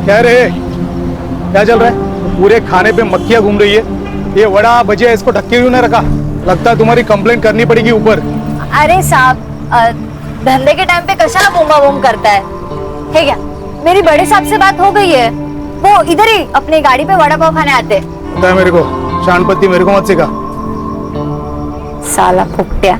क्या रे, क्या चल रहा है? पूरे खाने पे मक्खियां घूम रही है। ये वड़ा भजिया इसको ढक के क्यों नहीं रखा? लगता है तुम्हारी कंप्लेंट करनी पड़ेगी ऊपर। अरे साहब, धंधे के टाइम पे कशाला बूमा बूम करता है क्या? मेरी बड़े साहब से बात हो गई है, वो इधर ही अपनी गाड़ी पे वड़ा पाव खाने आते हैं। पता है मेरे को, शानपत्ती मेरे को मत सिखा। साला फुकटिया।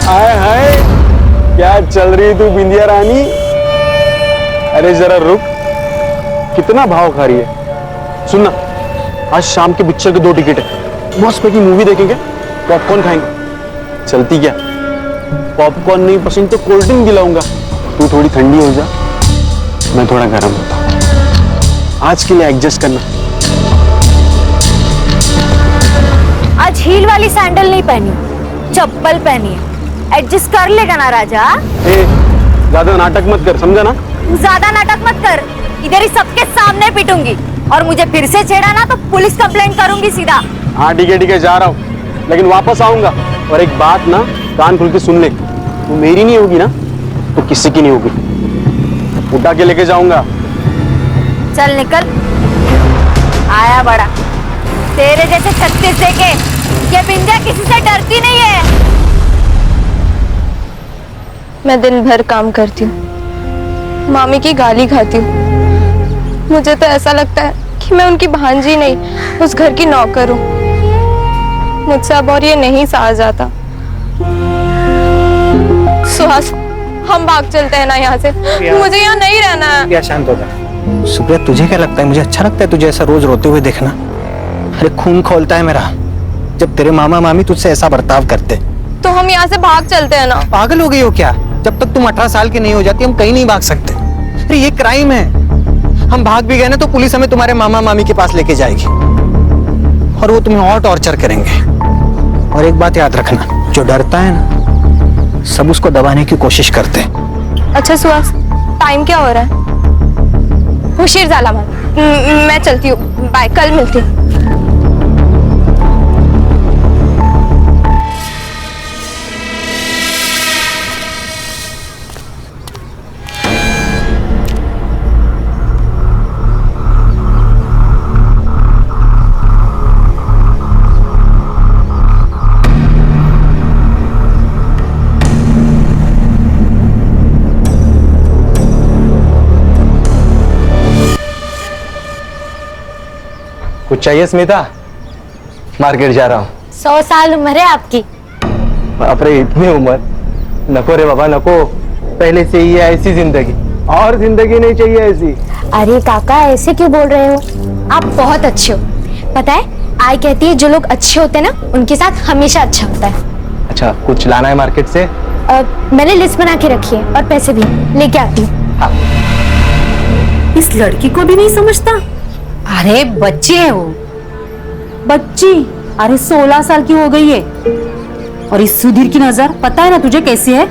हाय हाय, क्या चल रही तू बिंदिया रानी? अरे जरा रुक, कितना भाव खा रही है? सुनना, आज शाम के पिक्चर के 2 टिकट है, मस्त पैकी मूवी देखेंगे, पॉपकॉर्न खाएंगे। चलती क्या? पॉपकॉर्न नहीं पसंद तो कोल्ड ड्रिंक दिलाऊंगा। तू थोड़ी ठंडी हो जा, मैं थोड़ा गर्म होता हूँ। आज के लिए एडजस्ट करना। आज हील वाली सैंडल नहीं पहनी, चप्पल पहनी है। एडजस्ट कर लेगा ना राजा? ए, ज्यादा नाटक मत कर, समझा ना? ज्यादा नाटक मत कर, इधर ही सबके सामने पीटूंगी, और मुझे फिर से छेड़ा ना तो पुलिस कंप्लेंट करूंगी सीधा। हाँ ठीक है, जा रहा हूँ, लेकिन वापस आऊंगा। और एक बात ना, कान खुल के सुन ले, तू मेरी नहीं होगी ना तो किसी की नहीं होगी। उठा के लेके जाऊंगा। चल निकल। आया बड़ा, तेरे जैसे 36 देके ये बिंदिया किसी से डरती नहीं है। मैं दिन भर काम करती हूँ, मामी की गाली खाती हूँ। मुझे तो ऐसा लगता है कि मैं उनकी भांजी नहीं, उस घर की नौकर हूँ। मुझसे अब और ये नहीं सहा जाता। सुहास, हम भाग चलते हैं ना यहाँ से, मुझे यहाँ नहीं रहना है। क्या शांत हो जा। सुप्रिया, तुझे क्या लगता है मुझे अच्छा लगता है तुझे ऐसा रोज रोते हुए देखना? अरे खून खोलता है मेरा जब तेरे मामा मामी तुझसे ऐसा बर्ताव करते। तो हम यहाँ से भाग चलते हैं ना। पागल हो गई हो क्या? जब तक तुम 18 साल की नहीं हो जाती हम कहीं नहीं भाग सकते। अरे ये क्राइम है, हम भाग भी गए ना तो पुलिस हमें तुम्हारे मामा मामी के पास लेके जाएगी और वो तुम्हें और टॉर्चर करेंगे। और एक बात याद रखना, जो डरता है ना सब उसको दबाने की कोशिश करते हैं। अच्छा सुहास, टाइम क्या हो रहा है? हुशीर जाला मत, मैं चलती हूँ, बाय, कल मिलती हूँ। कुछ चाहिए स्मिता? मार्केट जा रहा हूँ। 100 साल उम्र है आपकी। अरे इतनी उम्र नको रे बाबा, नको। पहले से ही है ऐसी जिंदगी, और जिंदगी नहीं चाहिए ऐसी। अरे काका, ऐसे क्यों बोल रहे हो? आप बहुत अच्छे हो। पता है, आई कहती है जो लोग अच्छे होते हैं ना उनके साथ हमेशा अच्छा होता है। अच्छा, कुछ लाना है मार्केट से? मैंने लिस्ट बना के रखी है और पैसे भी लेके आती हूँ। हाँ। इस लड़की को भी नहीं समझता। अरे बच्चे है वो, बच्ची। अरे 16 साल की हो गई है। और इस सुधीर की नजर पता है ना तुझे कैसी है?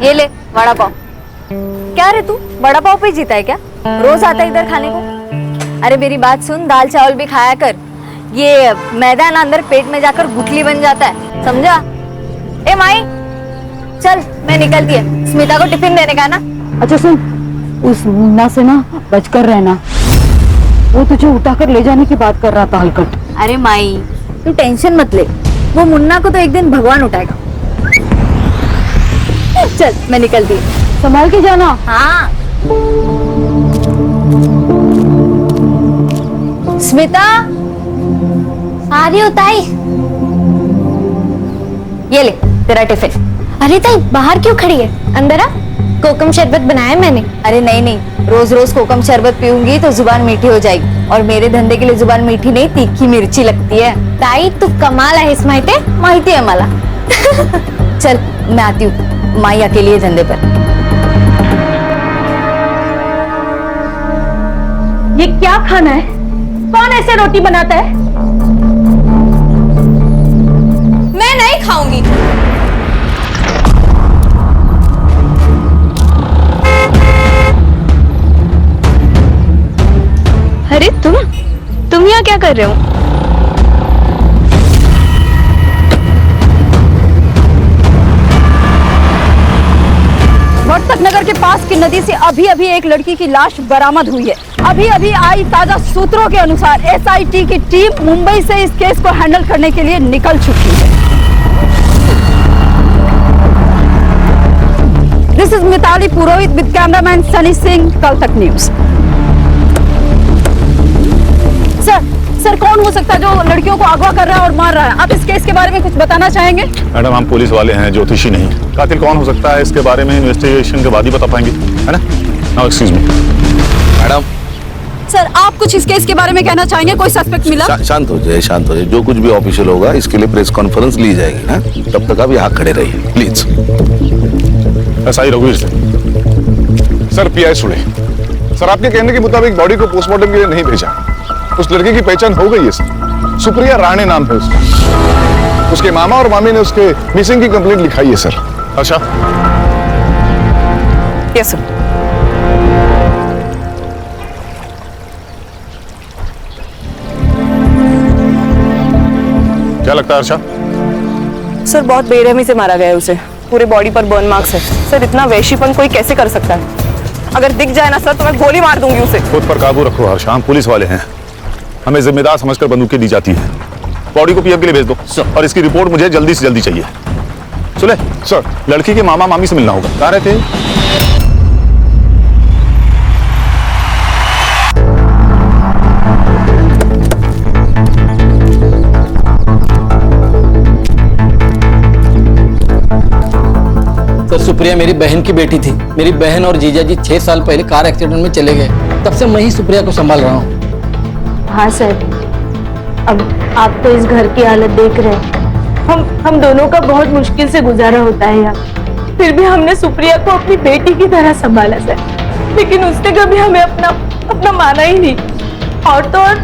ये ले वड़ा पाव। क्या रे तू वड़ा पाव पे जीता है क्या? रोज आता है इधर खाने को? अरे मेरी बात सुन, दाल चावल भी खाया कर। ये मैदा ना अंदर पेट में जाकर गुठली बन जाता है, समझा? ए माई, चल मैं निकलती है, स्मिता को टिफिन देने का ना। अच्छा सुन, उस मुन्ना से ना बचकर रहना, वो तुझे उठाकर ले जाने की बात कर रहा था हलकट। अरे माई, तू टेंशन मत ले, वो मुन्ना को तो एक दिन भगवान उठाएगा। चल मैं निकलती हूँ, संभाल के जाना। हाँ। स्मिता, आ रही हो ताई? ये ले तेरा टिफिन। अरे ताई, बाहर क्यों खड़ी है? अंदर आ, कोकम शरबत बनाया मैंने। अरे नहीं नहीं, रोज रोज कोकम शरबत पीऊंगी तो जुबान मीठी हो जाएगी, और मेरे धंधे के लिए जुबान मीठी नहीं तीखी मिर्ची लगती है। ताई तू कमाल आहेस, माहिती है मला। चल मैं आती हूँ, माई अकेली है धंधे पर। ये क्या खाना है? कौन ऐसे रोटी बनाता है? मैं नहीं खाऊंगी। अरे तुम यहाँ क्या कर रहे हो? वर्तक नगर के पास की नदी से अभी अभी एक लड़की की लाश बरामद हुई है। अभी अभी आई ताजा सूत्रों के अनुसार एसआईटी की टीम मुंबई से इस केस को हैंडल करने के लिए निकल चुकी है। This is Mitali Purohit with cameraman Sunny Singh, Kal Tak news. Sir कौन हो सकता है जो लड़कियों को अगवा कर रहा है और मार रहा है? आप इस केस के बारे में कुछ बताना चाहेंगे? मैडम, हम पुलिस वाले हैं, ज्योतिषी नहीं। कातिल कौन हो सकता है इसके बारे में इन्वेस्टिगेशन के बाद ही बता पाएंगे, है ना? Now excuse me madam. Sir आप कुछ इस केस के बारे में कहना चाहेंगे? कोई सस्पेक्ट मिला? शांत हो जाए, शांत हो जाए। जो कुछ भी ऑफिशियल होगा इसके लिए प्रेस कॉन्फ्रेंस ली जाएगी ना, तब तक आप यहाँ खड़े रहिए प्लीज। ऐसा ही रघुवीर से। सर पीआई सुने, सर आपके कहने के मुताबिक बॉडी को पोस्टमार्टम के लिए नहीं भेजा। उस लड़की की पहचान हो गई है सर, सुप्रिया राणे नाम है उसका। उसके मामा और मामी ने उसके मिसिंग की कंप्लेंट लिखाई है सर। अच्छा, यस सर। क्या लगता है अर्षा? सर बहुत बेरहमी से मारा गया है उसे, पूरे बॉडी पर बर्न मार्क्स है। सर इतना वैशीपन कोई कैसे कर सकता है? अगर दिख जाए ना सर तो मैं गोली मार दूंगी उसे। खुद पर काबू रखो हर्षा, हम पुलिस वाले हैं, हमें जिम्मेदार समझकर बंदूकें दी जाती है। बॉडी को पीएम के लिए भेज दो और इसकी रिपोर्ट मुझे जल्दी से जल्दी चाहिए। सुने सर, लड़की के मामा मामी से मिलना होगा। कहाँ रहते हैं? सर सुप्रिया मेरी बहन की बेटी थी। मेरी बहन और जीजा जी 6 साल पहले कार एक्सीडेंट में चले गए, तब से मैं ही सुप्रिया को संभाल रहा हूँ। हाँ सर, अब आप तो इस घर की हालत देख रहे हैं। हम दोनों का बहुत मुश्किल से गुजारा होता है यहाँ। फिर भी हमने सुप्रिया को अपनी बेटी की तरह संभाला सर, लेकिन उसने कभी हमें अपना माना ही नहीं। और तो और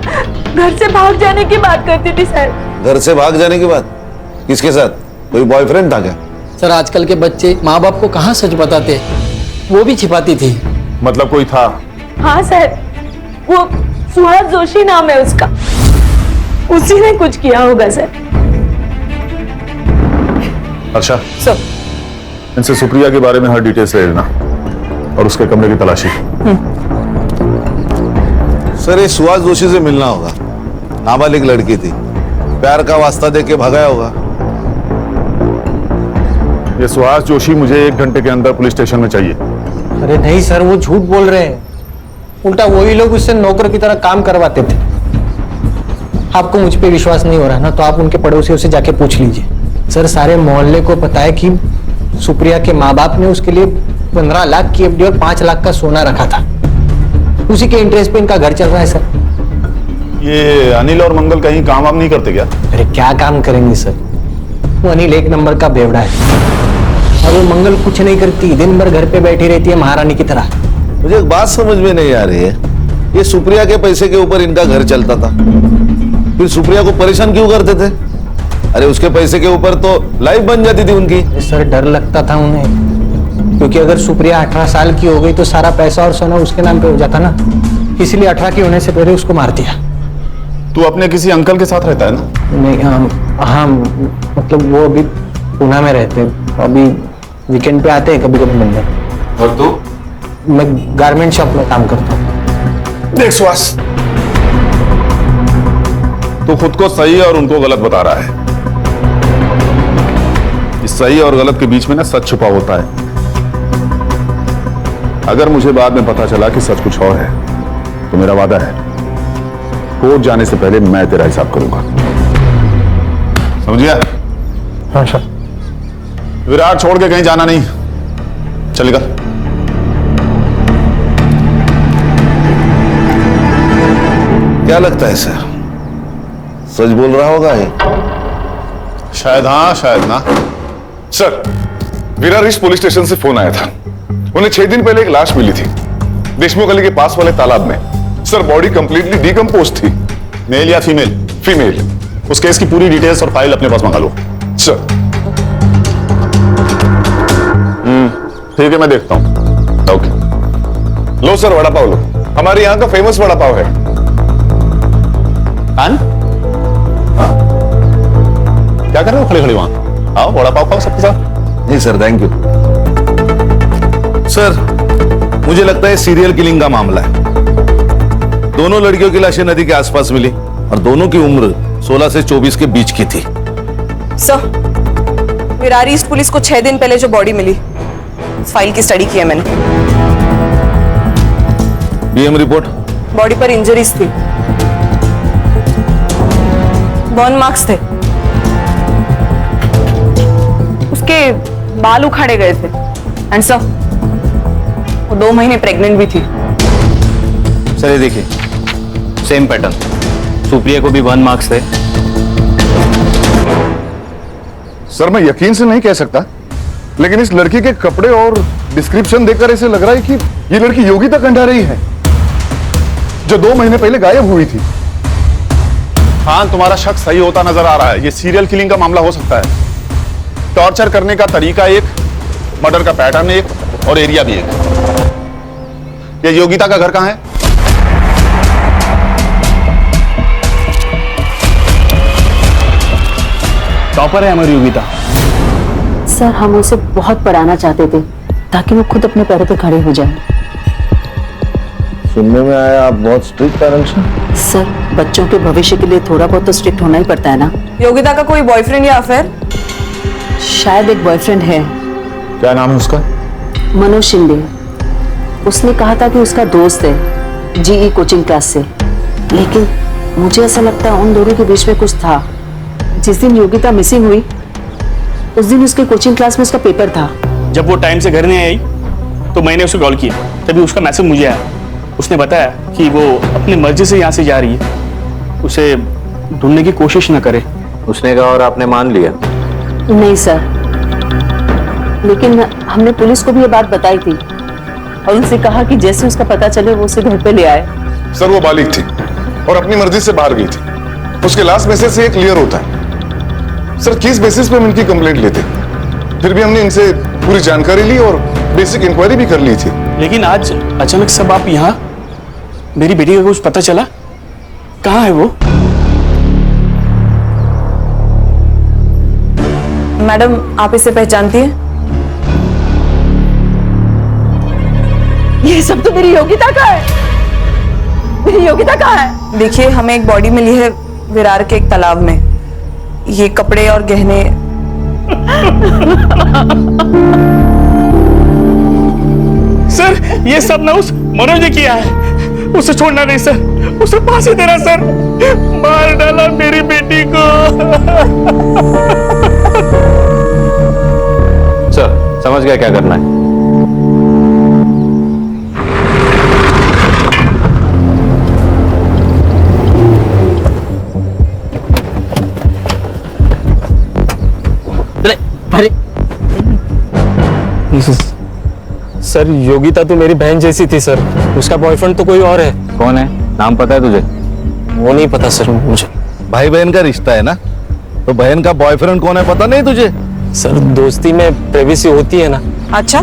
घर से भाग जाने की बात करती थी सर। घर से भाग जाने की बात? किसके साथ? कोई बॉयफ्रेंड था क्या? सर आजकल के बच्चे माँ बाप को कहाँ सच बताते, वो भी छिपाती थी। मतलब कोई था? हाँ सर, वो सुहास जोशी नाम है उसका, उसी ने कुछ किया होगा सर। अच्छा सर इनसे सुप्रिया के बारे में हर डिटेल्स ले लेना और उसके कमरे की तलाशी। सर ये सुहास जोशी से मिलना होगा। नाबालिग लड़की थी, प्यार का वास्ता देके भगाया होगा। ये सुहास जोशी मुझे 1 घंटे के अंदर पुलिस स्टेशन में चाहिए। अरे नहीं सर, वो झूठ बोल रहे हैं। उल्टा वही लोग उससे नौकर की तरह काम करवाते थे। आपको मुझ पे विश्वास नहीं हो रहा ना, तो आप उनके पड़ोसियों से जाके पूछ लीजिए। सर सारे मोहल्ले को पता है कि सुप्रिया के माँ बाप ने उसके लिए 15 लाख की एफडी और 5 लाख का सोना रखा था। उसी के इंटरेस्ट पे इनका घर चल रहा है सर। ये अनिल और मंगल कहीं काम वाम नहीं करते क्या? अरे क्या काम करेंगे सर, वो अनिल 1 नंबर का बेवड़ा है और वो मंगल कुछ नहीं करती, दिन भर घर पे बैठी रहती है महारानी की तरह। मुझे एक बात समझ में नहीं आ रही है, ये सुप्रिया के पैसे के ऊपर इनका घर चलता था, फिर सुप्रिया को परेशान क्यों करते थे? अरे उसके पैसे के ऊपर तो लाइफ बन जाती थी उनकी। सर डर लगता था उन्हें, क्योंकि अगर सुप्रिया 18 साल की हो गई तो सारा पैसा और सोना उसके नाम पे हो जाता ना, इसलिए 18 की होने से पहले उसको मार दिया। तू अपने किसी अंकल के साथ रहता है ना? नहीं हाँ, मतलब वो अभी पुणे में रहते हैं, अभी वीकेंड पे आते हैं कभी कभी मिलने। और तू? मैं गारमेंट शॉप में काम करता हूँ। देख सुहास, तू खुद को सही और उनको गलत बता रहा है। इस सही और गलत के बीच में ना सच छुपा होता है। अगर मुझे बाद में पता चला कि सच कुछ और है तो मेरा वादा है, कोर्ट जाने से पहले मैं तेरा हिसाब करूंगा, समझिया? हाँ सर। विराट छोड़ के कहीं जाना नहीं, चलेगा? क्या लगता है सर, सच बोल रहा होगा ये? शायद हाँ शायद ना। Sir Virar east police station से फोन आया था, उन्हें 6 दिन पहले एक लाश मिली थी देशमुख गली के पास वाले तालाब में। सर बॉडी कंप्लीटली डिकम्पोज थी। मेल या फीमेल? फीमेल। उस केस की पूरी डिटेल्स और फाइल अपने पास मंगा लो। सर ठीक है, मैं देखता हूँ। ओके, लो सर वड़ा पाव लो, हमारे यहाँ का फेमस वड़ा पाव है। क्या कर रहे हो खड़े खड़े वहां? आओ वड़ा पाव खाओ सबके साथ। नहीं सर, थैंक यू। सर, मुझे लगता है सीरियल किलिंग का मामला है। दोनों लड़कियों की लाशें नदी के आसपास मिली और दोनों की उम्र 16 से 24 के बीच की थी। सर, विरार ईस्ट पुलिस को 6 दिन पहले जो बॉडी मिली, इस फाइल की स्टडी की है मैंने। DM report? बॉडी पर इंजरीज थी, बर्न मार्क्स थे, उसके बाल उखाड़े गए थे, एंड सर वो 2 महीने प्रेग्नेंट भी थी। सर ये देखिए, सेम पैटर्न, सुप्रिया को भी 1 मार्क्स थे। सर मैं यकीन से नहीं कह सकता, लेकिन इस लड़की के कपड़े और डिस्क्रिप्शन देखकर ऐसे लग रहा है कि ये लड़की योगिता कंडारी है, जो 2 महीने पहले गायब हुई थी। खान, तुम्हारा शक सही होता नजर आ रहा है। ये सीरियल किलिंग का मामला हो सकता है। टॉर्चर करने का तरीका एक, मर्डर का पैटर्न एक, और एरिया भी एक। ये योगिता का घर कहां है? टॉपर है हमारी योगिता। सर, हम उसे बहुत पढ़ाना चाहते थे ताकि वो खुद अपने पैरों पे खड़े हो जाए। सुनने में आया आप बहुत स्ट्रिक्ट पेरेंट्स हैं। सर, बच्चों के भविष्य के लिए थोड़ा बहुत तो स्ट्रिक्ट होना ही पड़ता है ना। योगिता का कोई बॉयफ्रेंड या अफेयर? शायद एक बॉयफ्रेंड है, क्या नाम है उसका? मनोज शिंदे। उसने कहा था कि उसका दोस्त है जीई कोचिंग क्लास से, लेकिन मुझे ऐसा लगता है उन दोनों के बीच में कुछ था। जिस दिन योगिता मिसिंग हुई उस दिन उसके कोचिंग क्लास में उसका पेपर था। जब वो टाइम से घर नहीं आई तो मैंने उसे कॉल किया, तभी उसका मैसेज मुझे आया। उसने बताया कि वो अपनी मर्जी से यहाँ से जा रही है, उसे ढूंढने की कोशिश न करे। उसने कहा और आपने मान लिया? नहीं सर, लेकिन हमने पुलिस को भी ये बात बताई थी और उनसे कहा कि जैसे उसका पता चले वो उसे घर पे ले आए। सर वो बालिग थी और अपनी मर्जी से बाहर गई थी। उसके लास्ट मैसेज से ये क्लियर होता है। सर किस बेसिस पे हम इनकी कंप्लेंट लेते, फिर भी हमने इनसे पूरी जानकारी ली और बेसिक इंक्वायरी भी कर ली थी। लेकिन आज अचानक सब आप यहाँ, मेरी बेटी का कुछ पता चला? कहाँ है वो? मैडम, आप इसे पहचानती हैं? ये सब तो मेरी योगिता का है। मेरी योगिता कहाँ है? देखिए, हमें एक बॉडी मिली है विरार के एक तालाब में। ये कपड़े और गहने सर, ये सब ना उस मनोज ने किया है। उसे छोड़ना नहीं सर, उसे फांसी देना सर। मार डाला मेरी बेटी को। सर समझ गया क्या करना है। सर योगिता तो मेरी बहन जैसी थी सर, उसका बॉयफ्रेंड तो कोई और है। कौन है? नाम पता है तुझे? वो नहीं पता सर मुझे। भाई बहन का रिश्ता है ना, तो बहन का बॉयफ्रेंड कौन है पता नहीं तुझे? सर दोस्ती में प्राइवेसी होती है ना। अच्छा,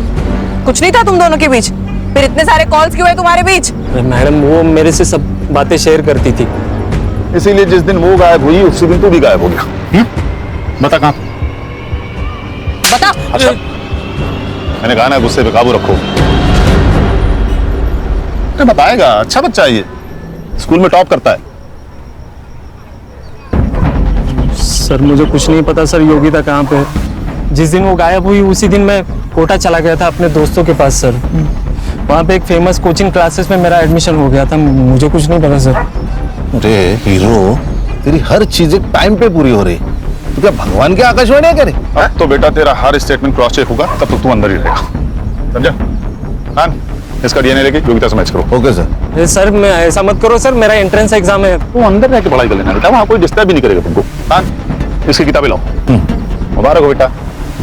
कुछ नहीं था तुम दोनों के बीच? फिर इतने सारे कॉल्स क्यों है तुम्हारे बीच? मैडम वो मेरे से सब बातें शेयर करती थी, इसीलिए जिस दिन वो गायब हुई उसी दिन तू भी गायब हो गया। बता कहां? बता। अच्छा, मैंने कहा ना गुस्से पे काबू रखो। अरे बताएगा, अच्छा बच्चा है ये, स्कूल में टॉप करता है। सर मुझे कुछ नहीं पता सर योगिता कहाँ पे है। जिस दिन वो गायब हुई उसी दिन मैं कोटा चला गया था अपने दोस्तों के पास सर। वहाँ पे एक फेमस कोचिंग क्लासेस में मेरा एडमिशन हो गया था। मुझे कुछ नहीं पता सर। अरे हीरो, तेरी हर चीजें टाइम पे पूरी हो रही, तो क्या भगवान की आकाशवाणी करे? अब तो बेटा तेरा हर स्टेटमेंट क्रॉस चेक होगा, तब तक तू अंदर ही रहेगा, समझा? खान, इसका डीएनए लेके योगिता से मैच करो। Okay sir. सर मैं ऐसा मत करो सर, मेरा एंट्रेंस एग्जाम है। तू अंदर रह के पढ़ाई कर लेना बेटा, वहाँ कोई डिस्टर्ब भी नहीं करेगा तुमको। खान, इसकी किताबें लाओ। मुबारक हो बेटा,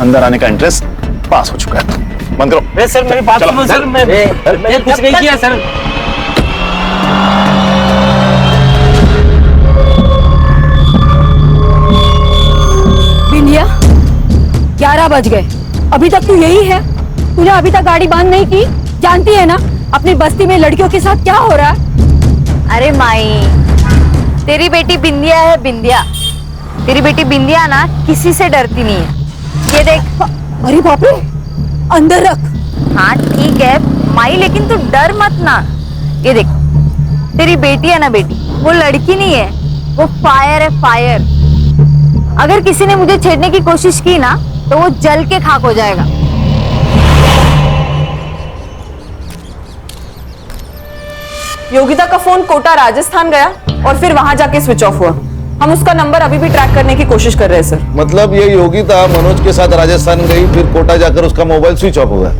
अंदर आने का इंटरेस्ट पास हो चुका है। बंद करो। सर मेरी बात सुनो सर, मैं कुछ नहीं किया सर। बिंदिया 12 बज गए, अभी तक तू यही है? तूने अभी तक गाड़ी बंद नहीं की? जानती है ना अपनी बस्ती में लड़कियों के साथ क्या हो रहा है? अरे माई, तेरी बेटी बिंदिया है, बिंदिया। तेरी बेटी बिंदिया ना किसी से डरती नहीं है। ये देख। अरे बाप रे, अंदर रख। हाँ ठीक है माई, लेकिन तू डर मत ना। ये देख, तेरी बेटी है ना बेटी, वो लड़की नहीं है, वो फायर है, फायर। अगर किसी ने मुझे छेड़ने की कोशिश की ना तो वो जल के खाक हो जाएगा। योगिता का फोन कोटा राजस्थान गया और फिर वहां जाके स्विच ऑफ हुआ। हम उसका नंबर अभी भी ट्रैक करने की कोशिश कर रहे हैं सर। मतलब ये योगिता मनोज के साथ राजस्थान गई, फिर कोटा जाकर उसका मोबाइल स्विच ऑफ हो गया।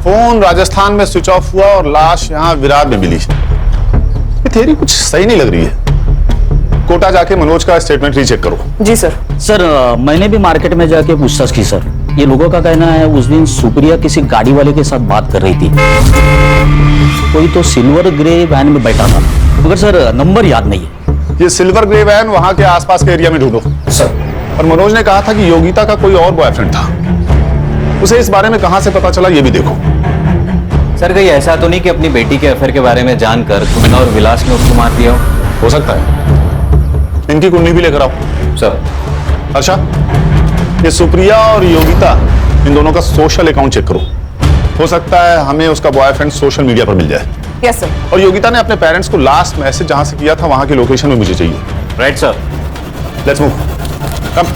फोन राजस्थान में स्विच ऑफ हुआ और लाश यहाँ विरार में मिली। ये थ्योरी कुछ सही नहीं लग रही है। कोटा जाके मनोज का स्टेटमेंट रीचेक करो। जी सर। सर मैंने भी मार्केट में जाके पूछताछ की सर। ये लोगों का कहना है उस दिन सुप्रिया किसी गाड़ी वाले के साथ बात कर रही थी। कोई तो सिल्वर ग्रे वैन में बैठा था, मगर सर नंबर याद नहीं है। ये सिल्वर ग्रे वैन वहां के आसपास के एरिया में ढूंढो सर। और मनोज ने कहा था कि योगिता का कोई और बॉयफ्रेंड था। उसे इस बारे में कहां से पता चला ये भी देखो। सर कहीं ऐसा तो नहीं कि अपनी बेटी के अफेयर के बारे में जानकर तुमने और विलास ने उसको मार दिया हो सकता है। इनकी कुंडली भी लेकर आओ सर। अच्छा, ये सुप्रिया और योगिता, इन दोनों का सोशल अकाउंट चेक करो। हो सकता है हमें उसका बॉयफ्रेंड सोशल मीडिया पर मिल जाए। Yes sir. और योगिता ने अपने पेरेंट्स को लास्ट मैसेज जहां से किया था वहां की लोकेशन में मुझे चाहिए। Right sir. लेट्स मूव, कम।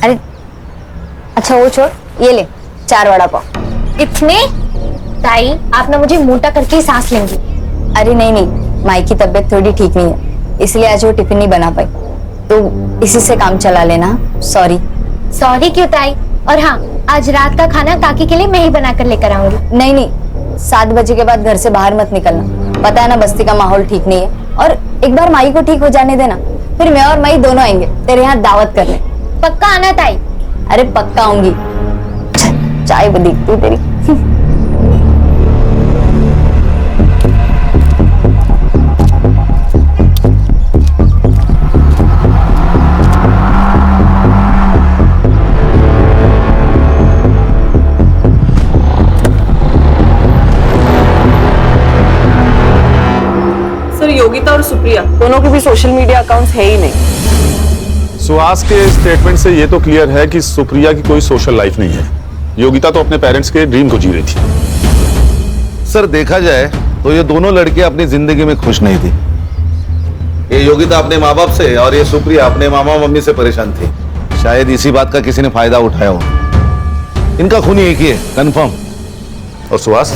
अरे अच्छा वो छोड़, ये ले 4 वड़ा पाव। इतने? ताई आप ना मुझे मोटा करके ही सांस लेंगी। अरे नहीं नहीं, माई की तबीयत थोड़ी ठीक नहीं है, इसलिए आज वो टिफिन नहीं बना पाई, तो इसी से काम चला लेना। सॉरी। सॉरी क्यों ताई? और हाँ, आज रात का खाना काकी के लिए मैं ही बना कर लेकर आऊंगी। नहीं नहीं, 7 बजे के बाद घर से बाहर मत निकलना। पता है ना बस्ती का माहौल ठीक नहीं है, और एक बार माई को ठीक हो जाने देना, फिर मैं और माई दोनों आएंगे तेरे यहाँ दावत करने। पक्का आना ताई? अरे पक्का आऊंगी। चाय बदी तू तेरी। सर योगिता और सुप्रिया दोनों के भी सोशल मीडिया अकाउंट्स है ही नहीं। सुहास के स्टेटमेंट से ये तो क्लियर है कि सुप्रिया की कोई सोशल लाइफ नहीं है। योगिता तो अपने पेरेंट्स के ड्रीम को जी रही थी। सर देखा जाए तो ये दोनों लड़कियां अपनी जिंदगी में खुश नहीं थी। ये योगिता अपने माँ बाप से और ये सुप्रिया अपने मामा मम्मी से परेशान थी। शायद इसी बात का किसी ने फायदा उठाया हो। इनका खून एक ही है, कंफर्म। और सुहास?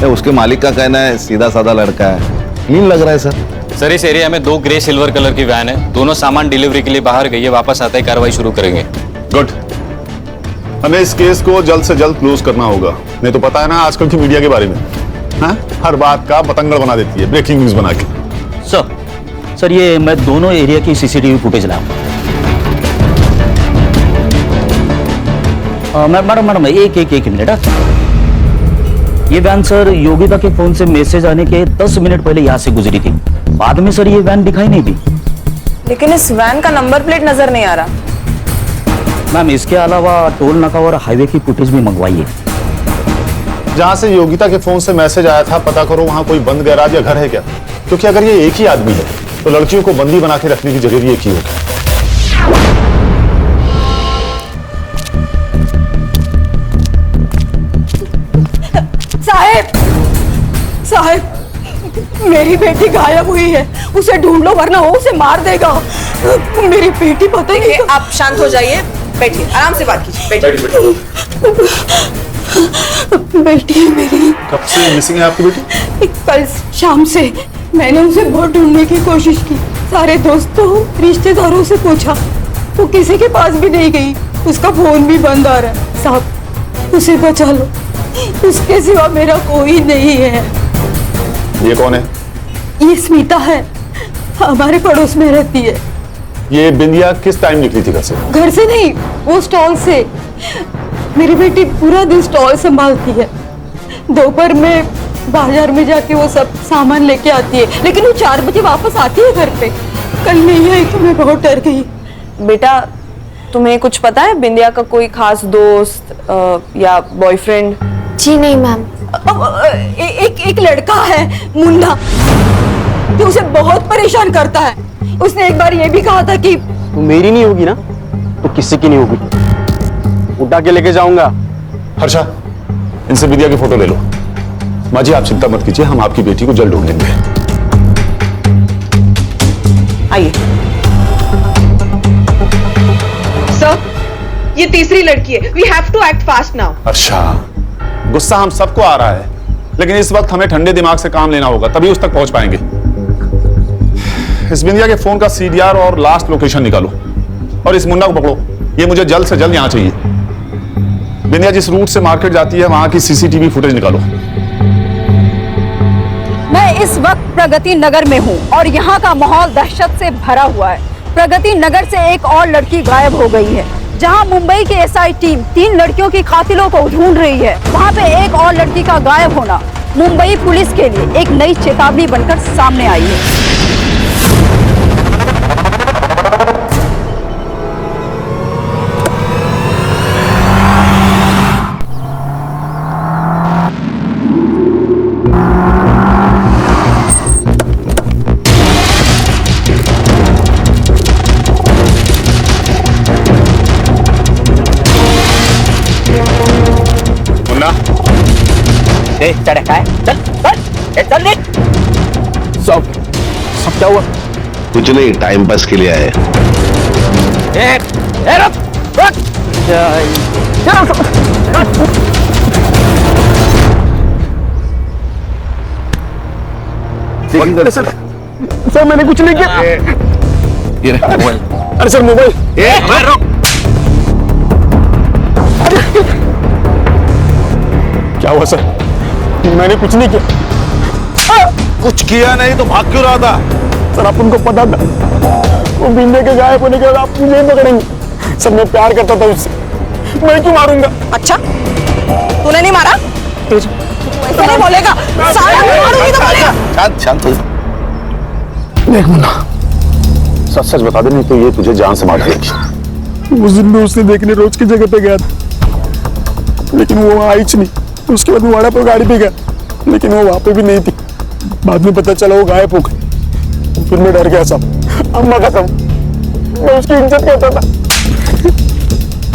उसके मालिक का कहना है सीधा साधा लड़का है, क्लीन लग रहा है सर। सर इस एरिया में 2 ग्रे सिल्वर कलर की वैन है, दोनों सामान डिलीवरी के लिए बाहर गई है, वापस आते ही कार्रवाई शुरू करेंगे। गुड। हमें इस केस को जल्द से जल्द क्लोज करना होगा, नहीं तो पता है ना आजकल की मीडिया के बारे में, हाँ? हर बात का बतंगड़ बना देती है, ब्रेकिंग न्यूज बना के। सर ये मैं दोनों एरिया की सीसीटीवी फुटेज लाऊंगा। मैडम एक मिनट। ये वैन सर योगिता के फोन से मैसेज आने के 10 मिनट पहले यहाँ से गुजरी थी। बाद में सर ये वैन दिखाई नहीं दी। लेकिन इस वैन का नंबर प्लेट नजर नहीं आ रहा। मैम इसके अलावा टोल नाका और हाईवे की फुटेज भी मंगवाइए। जहां से योगिता के फोन से मैसेज आया था पता करो वहां कोई बंद गैराज या घर है क्या, क्योंकि अगर ये एक ही आदमी है तो लड़कियों को बंदी बना के रखने की जगह भी एक ही होगी। साहब, मेरी बेटी गायब हुई है, उसे ढूंढ लो वरना वो उसे मार देगा। मेरी बेटी पता ही नहीं। आप शांत हो जाइए, बैठिए, आराम से बात कीजिए, बैठिए। बेटी है मेरी। कब से मिसिंग है आपकी बेटी? कल शाम से मैंने उसे बहुत ढूंढने की कोशिश की, सारे दोस्तों रिश्तेदारों से पूछा, वो किसी के पास भी नहीं गई, उसका फोन भी बंद आ रहा है। साहब उसे बचा लो, उसके सिवा मेरा कोई नहीं है। ये कौन है? ये स्मिता है, हमारे पड़ोस में रहती है। ये बिंदिया किस टाइम निकली थी घर से? घर से नहीं, वो स्टॉल से। मेरी बेटी पूरा दिन स्टॉल संभालती है, दोपहर में बाजार में जाके वो सब सामान लेके आती है, लेकिन वो 4 बजे वापस आती है घर पे। कल नहीं आई तो मैं बहुत डर गई। बेटा तुम्हें कुछ पता है बिंदिया का कोई खास दोस्त या बॉयफ्रेंड? जी नहीं मैम। एक लड़का है मुन्ना, जो उसे बहुत परेशान करता है। उसने एक बार ये भी कहा था कि तो मेरी नहीं होगी ना तो किसी की नहीं होगी, उठा के लेके जाऊंगा। हर्षा, इनसे विद्या की फोटो ले लो। माँ जी, आप चिंता मत कीजिए, हम आपकी बेटी को जल्द ढूंढ लेंगे। आइए सर, ये तीसरी लड़की है। We have to act fast now. Harsha, गुस्सा हम सबको आ रहा है, लेकिन इस वक्त हमें ठंडे दिमाग से काम लेना होगा, तभी उस तक पहुंच पाएंगे। इस बिंदिया के फोन का CDR और लास्ट लोकेशन निकालो और इस मुन्ना को पकड़ो। ये मुझे जल्द से जल्द यहां चाहिए। बिंदिया जिस रूट से मार्केट जाती है वहां की CCTV फुटेज निकालो। मैं इस वक्त प्रगति नगर में हूँ और यहाँ का माहौल दहशत से भरा हुआ है। प्रगति नगर से एक और लड़की गायब हो गई है। जहाँ मुंबई की SI टीम 3 लड़कियों की कातिलों को ढूंढ रही है, वहाँ पे एक और लड़की का गायब होना मुंबई पुलिस के लिए एक नई चेतावनी बनकर सामने आई है। चल चल सब क्या हुआ? कुछ नहीं, टाइम पास के लिए आए। सर मैंने कुछ नहीं किया। ये मोबाइल। अरे सर मोबाइल। क्या हुआ सर? मैंने कुछ नहीं किया। कुछ किया नहीं तो भाग क्यों रहा था? सर आप उनको पता था वो बिंदे के गायब होने के बाद आप मुझे पकड़ेंगे। सर मैं प्यार करता था उससे, मैं क्यों मारूंगा? अच्छा, तूने नहीं मारा? ऐसा नहीं बोलेगा। सारा मारूंगी तो बोलेगा। शांत शांत हो। देख मुन्ना, सच सच बता दे, नहीं तो ये तुझे जान से मार देगी। उस दिन मैं उसने देखने रोज की जगह पे गया था, लेकिन वो वहाँ आई नहीं। उसके बाद वाड़ा पर गाड़ी पे गया, लेकिन वो वहाँ पे भी नहीं थी। बाद में पता चला वो गायब हो गई। फिर मैं डर गया सब। अम्मा कसम, मैं उसकी इज्जत करता था।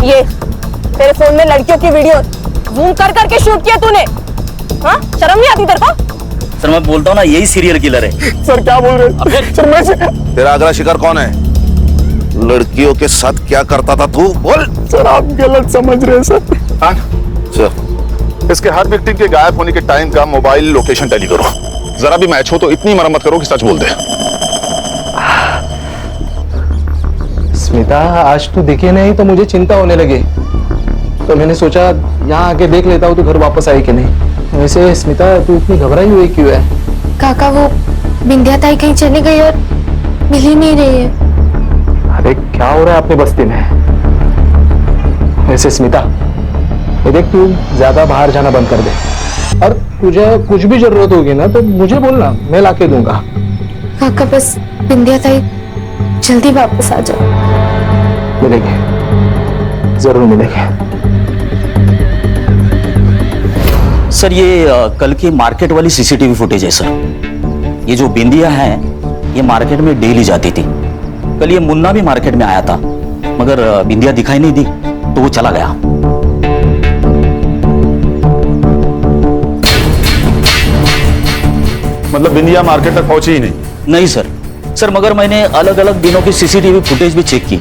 ये तेरे फोन में लड़कियों की वीडियो जूम कर करके शूट किया तूने? हाँ, शर्म नहीं आती तेरे को? सर मैं बोलता हूँ ना, यही सीरियल किलर है। सर क्या बोल रहे हैं? सर मैं तेरा अगला शिकार कौन है? लड़कियों के साथ क्या करता था तू? बोल। सर आप गलत समझ रहे हैं सर। सर, इसके हर विक्टिम के गायब होने के टाइम का मोबाइल लोकेशन टैली करो। जरा भी मैच हो तो इतनी मरम्मत करो कि सच बोल दे। स्मिता आज तू दिखे नहीं तो मुझे चिंता होने लगी, तो मैंने सोचा यहाँ आके देख लेता हूँ तो घर वापस आई कि नहीं। वैसे स्मिता तू इतनी घबराई हुई क्यों है? काका वो बिंदिया ताई कहीं चली गई और मिल ही नहीं रही है। अरे क्या हो रहा है अपनी बस्ती में? वैसे स्मिता ये देख, तू ज्यादा बाहर जाना बंद कर दे, और तुझे कुछ भी जरूरत होगी ना तो मुझे बोलना, मैं लाके दूंगा। काका बस बिंदिया ताई जल्दी वापस आ जाओ। मिलेंगे, जरूर मिलेंगे। सर ये कल की मार्केट वाली CCTV फुटेज है सर। ये जो बिंदिया है ये मार्केट में डेली जाती थी। कल ये मुन्ना भी मार्केट में आया था, मगर बिंदिया दिखाई नहीं दी तो वो चला गया। मतलब बिंदिया मार्केट तक पहुंची ही नहीं? नहीं सर। सर मगर मैंने अलग अलग दिनों की CCTV फुटेज भी चेक की।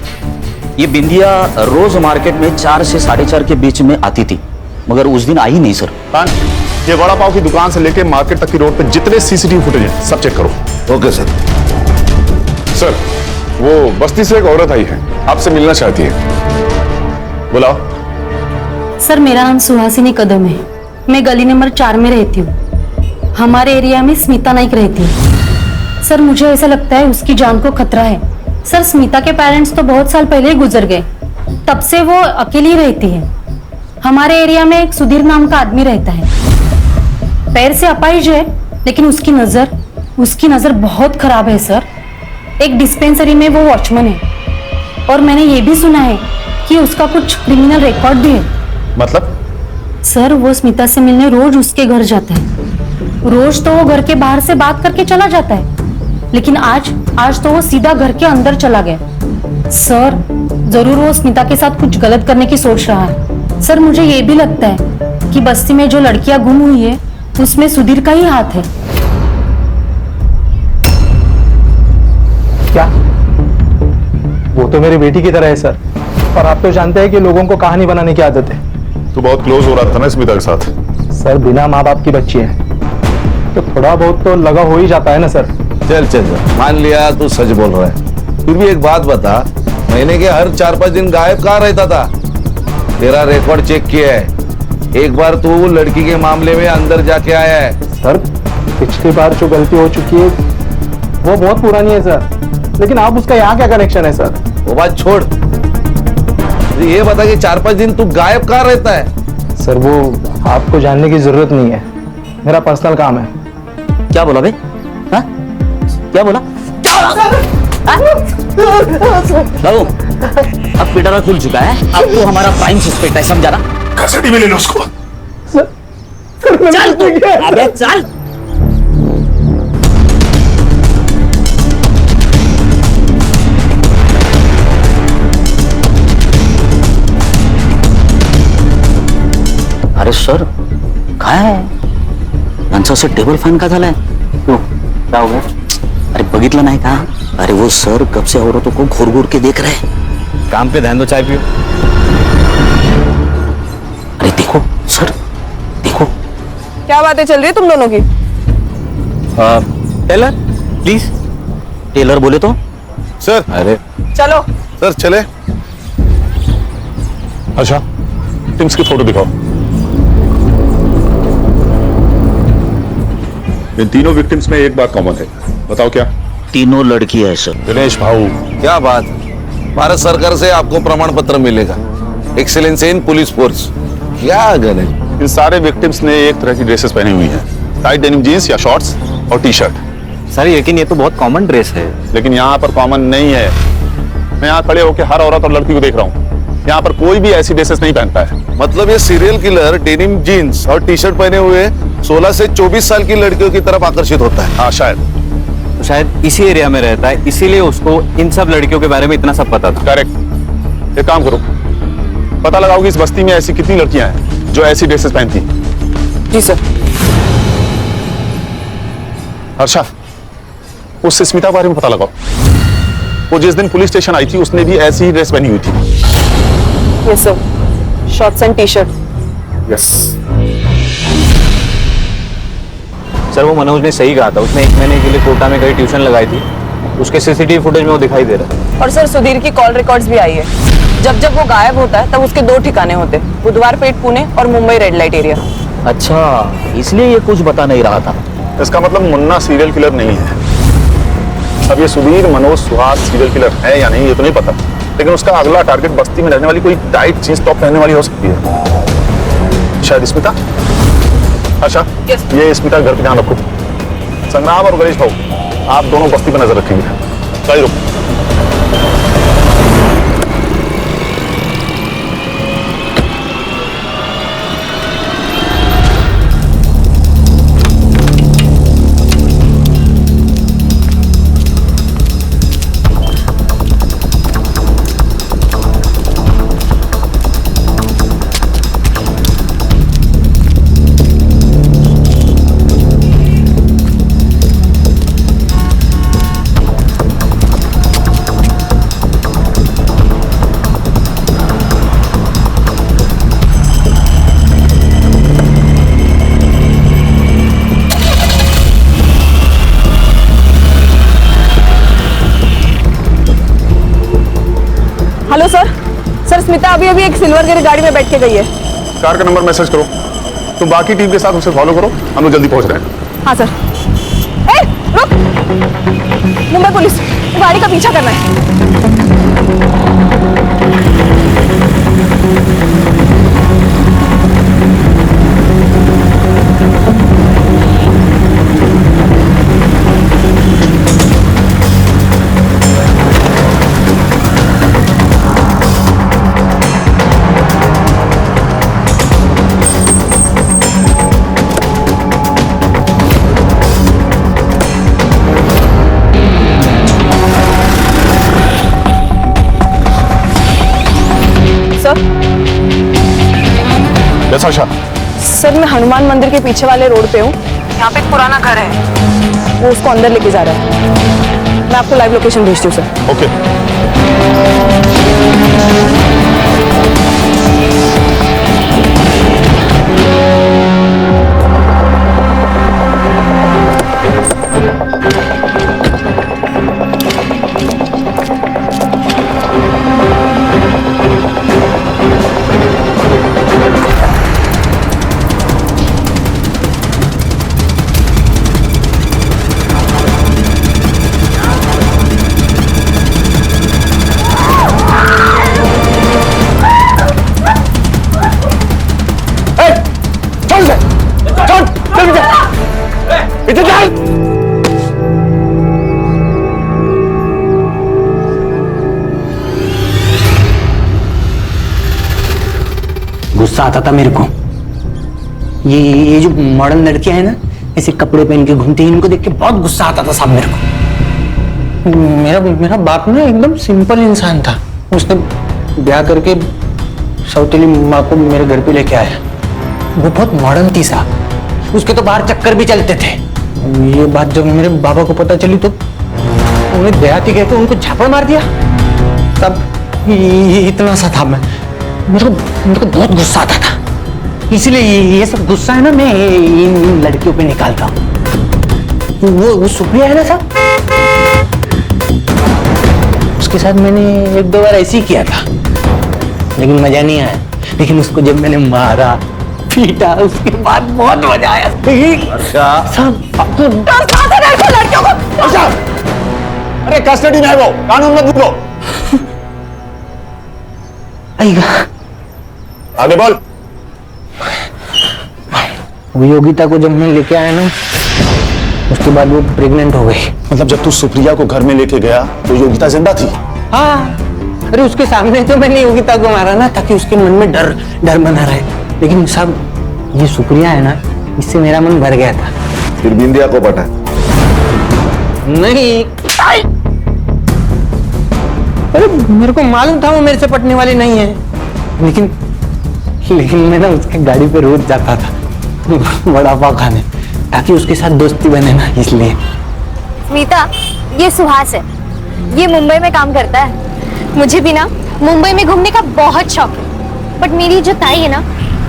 ये बिंदिया रोज मार्केट में 4 से 4:30 के बीच में आती थी, मगर उस दिन आई नहीं सर। ये वड़ा पाव की दुकान से लेके मार्केट तक की रोड पे जितने CCTV फुटेज है सब चेक करो। Okay sir. सर वो बस्ती से एक औरत आई है, आपसे मिलना चाहती है। बुलाओ। सर मेरा नाम सुहासिनी कदम है, मैं गली नंबर 4 में रहती हूँ। हमारे एरिया में स्मिता नाइक रहती है। सर मुझे ऐसा लगता है उसकी जान को खतरा है। सर स्मिता के पेरेंट्स तो बहुत साल पहले ही गुजर गए, तब से वो अकेली रहती है। हमारे एरिया में एक सुधीर नाम का आदमी रहता है, पैर से अपाहिज है, लेकिन उसकी नजर बहुत खराब है सर। एक डिस्पेंसरी में वो वॉचमैन है, और मैंने ये भी सुना है कि उसका कुछ क्रिमिनल रिकॉर्ड भी है। मतलब? सर वो स्मिता से मिलने रोज उसके घर जाता है। रोज तो वो घर के बाहर से बात करके चला जाता है, लेकिन आज तो वो सीधा घर के अंदर चला गया। सर जरूर वो स्मिता के साथ कुछ गलत करने की सोच रहा है। सर मुझे ये भी लगता है कि बस्ती में जो लड़कियां गुम हुई है उसमें सुधीर का ही हाथ है। क्या? वो तो मेरी बेटी की तरह है सर, और आप तो जानते हैं कि लोगों को कहानी बनाने की आदत है। तू बहुत क्लोज हो रहा था ना स्मिता के साथ। सर बिना माँ बाप की बच्ची है तो थोड़ा बहुत तो लगा हो ही जाता है ना सर। चल चल चल, मान लिया तू सच बोल रहा है, फिर भी एक बात बता, महीने के हर 4-5 दिन गायब कहाँ रहता था? तेरा रिकॉर्ड चेक किया है, एक बार तू लड़की के मामले में अंदर जाके आया है। सर पिछली बार जो गलती हो चुकी है वो बहुत पुरानी है सर, लेकिन आप उसका यहाँ क्या कनेक्शन है सर? वो बात छोड़, ये बता कि 4-5 दिन तू गायब कहाँ रहता है? सर वो आपको जानने की जरूरत नहीं है, मेरा पर्सनल काम है। क्या बोला बे? हाँ? क्या बोला? बाबू, अब पिटारा खुल चुका है, अब तो हमारा प्राइम सस्पेक्ट है, समझा ना? कस्टडी में ले लो उसको। चल तू, अबे चल। अरे सर काय यांचं असं टेबल फॅन का झालाय? क्यों क्या हो गया? अरे बघितलं नाही का? अरे वो सर कब से औरतों को घूर घूर के देख रहे हैं। काम पे ध्यान दो, चाय पियो। अरे देखो सर, देखो। क्या बातें चल रही है तुम दोनों की? Taylor please. टेलर बोले तो? सर। अरे चलो सर चले। अच्छा टिम्स की फोटो दिखाओ। इन तीनों विक्टिम्स में एक बात कॉमन है, बताओ क्या? तीनों लड़की है सर। दिनेश भाऊ, क्या बात, भारत सरकार से आपको प्रमाण पत्र मिलेगा, एक्सीलेंस इन पुलिस फोर्स। क्या गणेश, इन सारे विक्टिम्स ने एक तरह की ड्रेसेस पहनी हुई हैं, टाइट डेनिम जीन्स या शॉर्ट्स और टी शर्ट। सर लेकिन ये तो बहुत कॉमन ड्रेस है। लेकिन यहाँ पर कॉमन नहीं है। मैं यहाँ खड़े होकर हर औरत और लड़की को देख रहा हूँ, यहाँ पर कोई भी ऐसी ड्रेसेस नहीं पहनता है। मतलब ये सीरियल किलर डेनिम जीन्स और टी शर्ट पहने हुए 16 से 24 साल की लड़कियों की तरफ आकर्षित होता है। हाँ शायद। तो शायद इसी एरिया में रहता है, इसीलिए उसको इन सब लड़कियों के बारे में इतना सब पता था। करेक्ट। एक काम करो, पता लगाओ कि इस बस्ती में ऐसी कितनी लड़कियां हैं जो ऐसी ड्रेसेस पहनती हैं। जी सर। हर्षा, उससे स्मिता के बारे में पता लगाओ। वो जिस दिन पुलिस स्टेशन आई थी उसने भी ऐसी ही ड्रेस पहनी हुई थी। Yes sir, shorts and T shirt. Yes. Sir वो मनोज ने सही कहा था, उसने 1 महीने के लिए कोटा में कहीं ट्यूशन लगाई थी, उसके सीसीटीवी फुटेज में वो दिखाई दे रहा है। और सर सुधीर की कॉल रिकॉर्ड्स भी आई है। जब वो गायब होता है तब उसके 2 ठिकाने होते हैं, बुधवार पेट पुणे और मुंबई रेड लाइट एरिया। अच्छा, इसलिए ये कुछ बता नहीं रहा था। इसका मतलब मुन्ना सीरियल किलर नहीं है। अब ये सुधीर मनोज सुहास सीरियल किलर है या नहीं ये तो नहीं पता, लेकिन उसका अगला टारगेट बस्ती में रहने वाली कोई टाइट जींस टॉप पहनने वाली हो सकती है। शायद स्मिता। अच्छा ये स्मिता घर पे ध्यान रखो। संग्राम और गणेश भाऊ, आप दोनों बस्ती पर नजर रखेंगे। चलिए रुको। Hello sir. सर स्मिता अभी एक सिल्वर गिर गाड़ी में बैठ के गई है। कार का नंबर मैसेज करो, तुम बाकी टीम के साथ उसे फॉलो करो, हम लोग जल्दी पहुंच रहे हैं। हाँ सर। ए, रुक। मुंबई पुलिस, गाड़ी का पीछा करना है। साशा? सर मैं हनुमान मंदिर के पीछे वाले रोड पे हूँ। यहाँ पे एक पुराना घर है, वो उसको अंदर लेके जा रहा है। मैं आपको लाइव लोकेशन भेजती हूँ सर। ओके। गुस्सा आता था मेरे को। ये जो मॉडर्न लड़कियां हैं ना, ऐसे कपड़े पहन के घूमती हैं, इनको देख के बहुत गुस्सा आता था साहब मेरे को। मेरा बाप ना एकदम सिंपल इंसान था। उसने ब्याह करके सौतेली माँ को मेरे घर पे लेके आया। वो बहुत मॉडर्न थी साहब, उसके तो बाहर चक्कर भी चलते थे। ये बात जब मेरे बाबा को पता चली तो उन्हें देहाती कहकर उनको झापड़ मार दिया। तब इतना सा था मैं, मेरे को बहुत गुस्सा आता था। इसलिए ये सब गुस्सा है ना मैं इन लड़कियों पे निकालता हूँ। वो सुप्रिया है ना साहब, उसके साथ मैंने एक दो बार ऐसे ही किया था, लेकिन मजा नहीं आया। लेकिन उसको जब मैंने मारा पीटा, उसके बाद बहुत मजा आया। लड़कियों को अरे कस्टडी में है वो, कानून मत भूलो। आगे बोल। वो योगिता को जब मैं लेके आया ना, उसके बाद वो प्रेग्नेंट हो गई। मतलब जब तू सुप्रिया को घर में लेके गया तो योगिता जिंदा थी? हाँ, अरे उसके सामने तो मैंने योगिता को मारा ना, ताकि उसके मन में डर बना रहे। लेकिन साहब ये सुप्रिया है ना, इससे मेरा मन भर गया था। फिर बिंदिया को पटा? नहीं, अरे मेरे को मालूम था वो मेरे से पटने वाली नहीं है, लेकिन मैं ना उसके गाड़ी पे रोज जाता था वड़ा पाव खाने, ताकि उसके साथ दोस्ती बने ना, इसलिए। स्मिता, ये सुहास है, ये मुंबई में काम करता है। मुझे भी ना मुंबई में घूमने का बहुत शौक है, बट मेरी जो ताई है ना,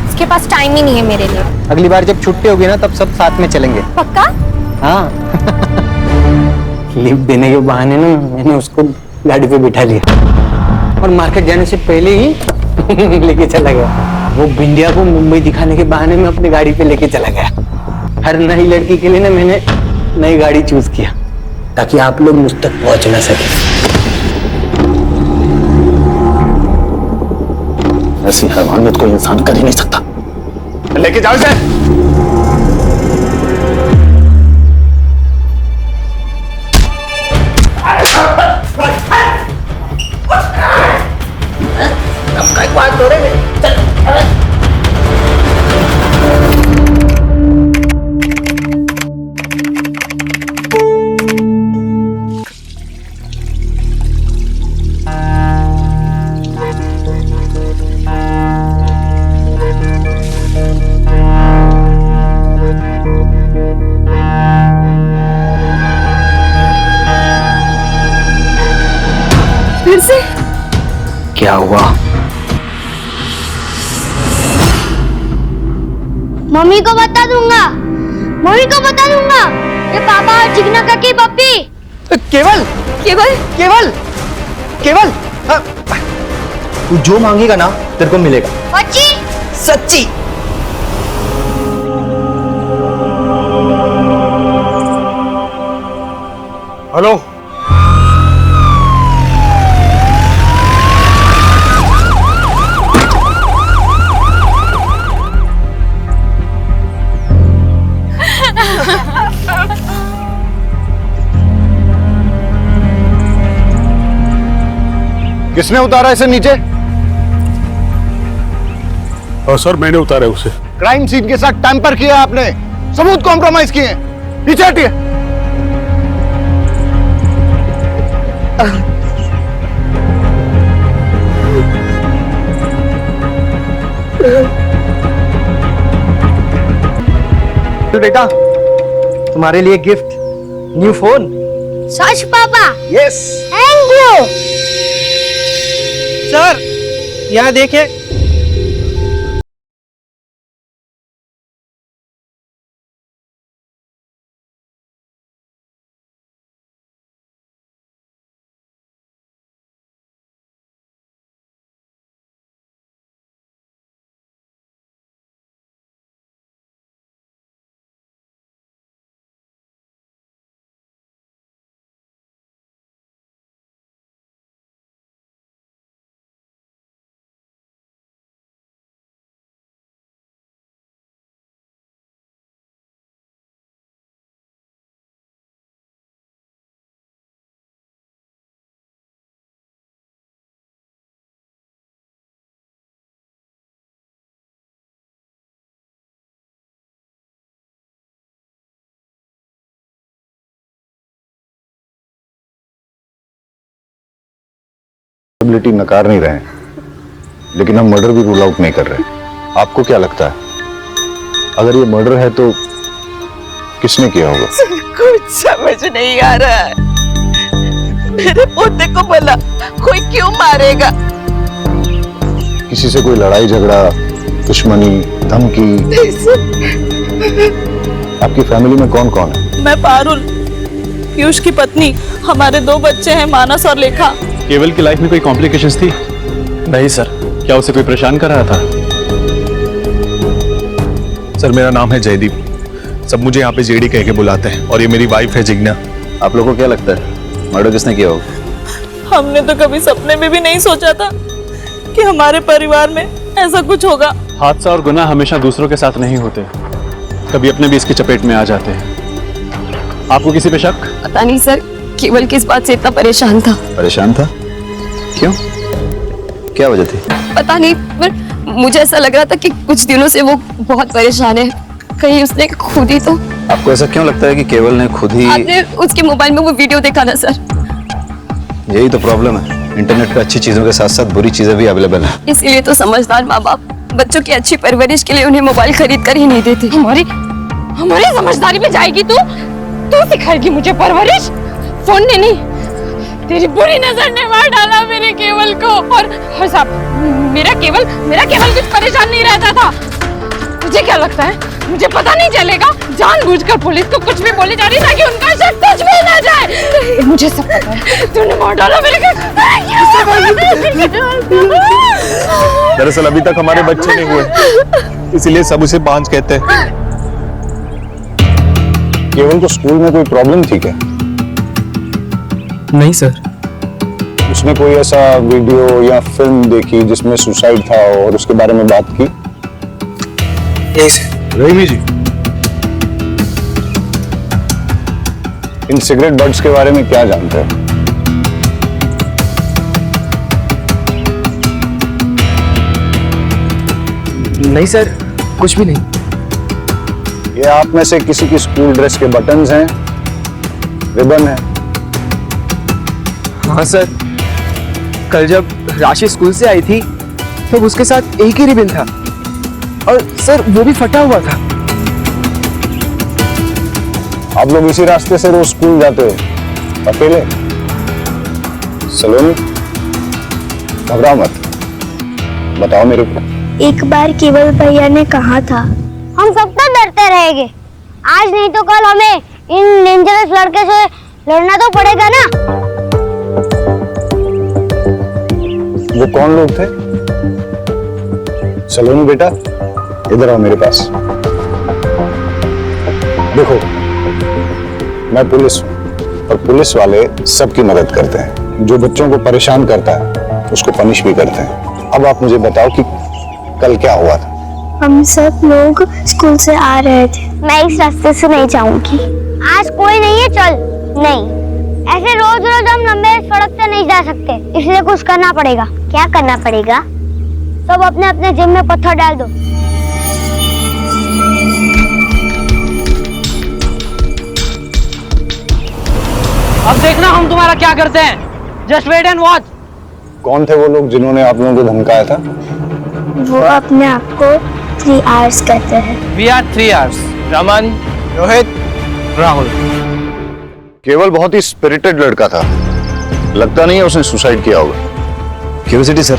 उसके पास टाइम ही नहीं है मेरे लिए। अगली बार जब छुट्टी होगी ना, तब सब साथ में चलेंगे। पक्का? हाँ। लिफ्ट देने के बहाने ना मैंने उसको गाड़ी पे बिठा लिया और मार्केट जाने से पहले ही लेके चला गया। वो बिंदिया को मुंबई दिखाने के बहाने में अपनी गाड़ी पे लेके चला गया। हर नई लड़की के लिए ना मैंने नई गाड़ी चूज किया, ताकि आप लोग मुझ तक पहुंच ना सके। ऐसी हैवानियत कोई इंसान कर ही नहीं सकता। लेके जाओ इसे। बात हो रही है। फिर से क्या हुआ? मम्मी को बता दूंगा, मम्मी को बता दूंगा। ये पापा और चिकना का की पप्पी। केवल केवल केवल केवल तू जो मांगेगा ना तेरे को मिलेगा। सच्ची? सच्ची। हेलो, किसने उतारा इसे नीचे? सर मैंने उतारा उसे। क्राइम सीन के साथ टैंपर किया आपने, सबूत कॉम्प्रोमाइज किए। पीछे हटिए। बेटा, तुम्हारे लिए गिफ्ट, न्यू फोन। सच पापा? Yes thank you. सर, यहाँ देखिए। नकार नहीं रहे हैं, लेकिन हम मर्डर भी रूल आउट नहीं कर रहे। आपको क्या लगता है, अगर ये मर्डर है तो किसने किया होगा? कुछ समझ नहीं आ रहा है। मेरे पोते को भला कोई क्यों मारेगा? किसी से कोई लड़ाई झगड़ा, दुश्मनी, धमकी? आपकी फैमिली में कौन कौन है? मैं पारुल, पीयूष की पत्नी। हमारे 2 बच्चे हैं, मानस और लेखा। केवल की लाइफ में कोई कॉम्प्लिकेशंस थी? नहीं सर। क्या उसे कोई परेशान कर रहा था? सर, मेरा नाम है जयदीप, सब मुझे यहाँ पे जेडी कह के बुलाते हैं, और ये मेरी वाइफ है जिग्ना। आप लोगों को क्या लगता है मर्डर किसने किया होगा? हमने तो कभी सपने में भी नहीं सोचा था कि हमारे परिवार में ऐसा कुछ होगा। हादसा और गुनाह हमेशा दूसरों के साथ नहीं होते, कभी अपने भी इसकी चपेट में आ जाते हैं। आपको किसी पे शक? पता नहीं सर, केवल किस बात से इतना परेशान था। परेशान था? क्यों? क्या वजह थी? पता नहीं, पर मुझे ऐसा लग रहा था कि कुछ दिनों से वो बहुत परेशान है। कहीं उसने खुद ही तो। आपको ऐसा क्यों लगता है कि केवल ने खुद ही? आपने उसके मोबाइल में वो वीडियो देखा ना सर? यही तो प्रॉब्लम है, इंटरनेट पे अच्छी चीजों के साथ साथ बुरी चीजें भी अवेलेबल है। इसीलिए तो समझदार माँ बाप बच्चों की अच्छी परवरिश के लिए उन्हें मोबाइल खरीद कर ही नहीं देते। हमारी समझदारी में जाएगी तू सिखाएगी मुझे परवरिश? फोन ने नहीं, तेरी बुरी नजर ने मार डाला मेरे केवल को। और साहब, मेरा केवल कुछ परेशान नहीं रहता था। मुझे क्या लगता है, मुझे पता नहीं चलेगा? जानबूझकर पुलिस को कुछ भी बोली जा रही ताकि उनका शक कुछ भी ना जाए। मुझे सब पता है, तूने मार डाला मेरे दरअसल अभी तक हमारे बच्चे नहीं हुए, इसीलिए सब उसे बांझ कहते हैं। केवल को स्कूल में कोई प्रॉब्लम थी क्या? नहीं सर। उसने कोई ऐसा वीडियो या फिल्म देखी जिसमें सुसाइड था और उसके बारे में बात की? नहीं सर। रहीमी जी, इन सिगरेट बट्स के बारे में क्या जानते हैं? नहीं सर, कुछ भी नहीं। ये आप में से किसी की स्कूल ड्रेस के बटन्स हैं, रिबन है? हाँ सर, कल जब राशि स्कूल से आई थी तब उसके साथ एक ही रिबन था, और सर वो भी फटा हुआ था। आप लोग इसी रास्ते से रोज स्कूल जाते हो अकेले? सलोनी, घबराओ मत, बताओ मेरे को। एक बार केवल भैया ने कहा था, हम सब तो डरते रहेंगे, आज नहीं तो कल हमें इन डेंजरस लड़के से लड़ना तो पड़ेगा ना। वो कौन लोग थे? सलोनी बेटा, इधर आओ मेरे पास। देखो, मैं पुलिस हूं, और पुलिस वाले सबकी मदद करते हैं। जो बच्चों को परेशान करता है उसको पनिश भी करते हैं। अब आप मुझे बताओ कि कल क्या हुआ था? हम सब लोग स्कूल से आ रहे थे। मैं इस रास्ते से नहीं जाऊंगी। आज कोई नहीं है, चल। नहीं, ऐसे रोज रोज हम लंबे सड़क से नहीं जा सकते, इसलिए कुछ करना पड़ेगा। क्या करना पड़ेगा? सब अपने अपने जेब में पत्थर डाल दो। अब देखना हम तुम्हारा क्या करते हैं। Just wait and watch. कौन थे वो लोग जिन्होंने आप लोगों को धमकाया था? वो अपने आप को 3 आवर्स कहते हैं। We are 3 hours. Raman, Rohit, Rahul. केवल बहुत ही स्पिरिटेड लड़का था, लगता नहीं है उसने सुसाइड किया होगा। क्यूरियोसिटी सर,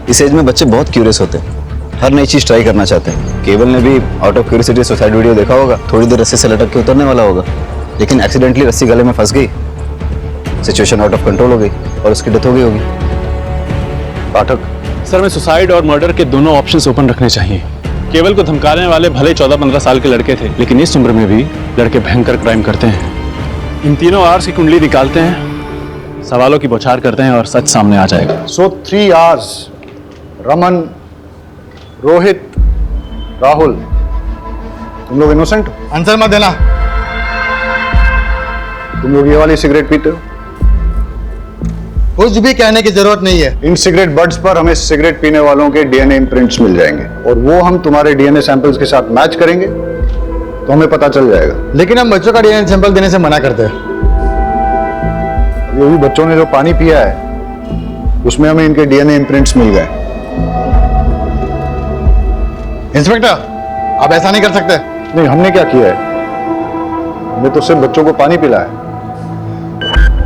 इस एज में बच्चे बहुत क्यूरियस होते हैं, हर नई चीज ट्राई करना चाहते हैं। केवल ने भी out of curiosity suicide video देखा होगा, थोड़ी देर रस्सी से लटक के उतरने वाला होगा, लेकिन एक्सीडेंटली रस्सी गले में फंस गई, सिचुएशन आउट ऑफ कंट्रोल हो गई और उसकी डेथ हो गई होगी। पाठक, सर, मैं सुसाइड और मर्डर के दोनों ऑप्शंस ओपन रखने चाहिए। केवल को धमकाने वाले भले 14-15 साल के लड़के थे, लेकिन इस उम्र में भी लड़के भयंकर क्राइम करते हैं। इन तीनों आवर्स की कुंडली निकालते हैं, सवालों की बौछार करते हैं और सच सामने आ जाएगा। सो 3 आवर्स, रमन, रोहित, राहुल, तुम लोग इनोसेंट हो? आंसर मत देना। तुम लोग ये वाली सिगरेट पीते हो? कुछ भी कहने की जरूरत नहीं है। इन सिगरेट बड्स पर हमें सिगरेट पीने वालों के डीएनए इम्प्रिंट्स मिल जाएंगे और वो हम तुम्हारे डीएनए सैंपल्स के साथ मैच करेंगे तो हमें पता चल जाएगा। लेकिन हम बच्चों का डीएनए सैंपल देने से मना करते हैं। ये भी बच्चों ने जो पानी पिया है उसमें हमें इनके डीएनए इम्प्रिंट्स मिल गए। इंस्पेक्टर, आप ऐसा नहीं कर सकते। नहीं, हमने क्या किया है, हमने तो सिर्फ बच्चों को पानी पिलाया है।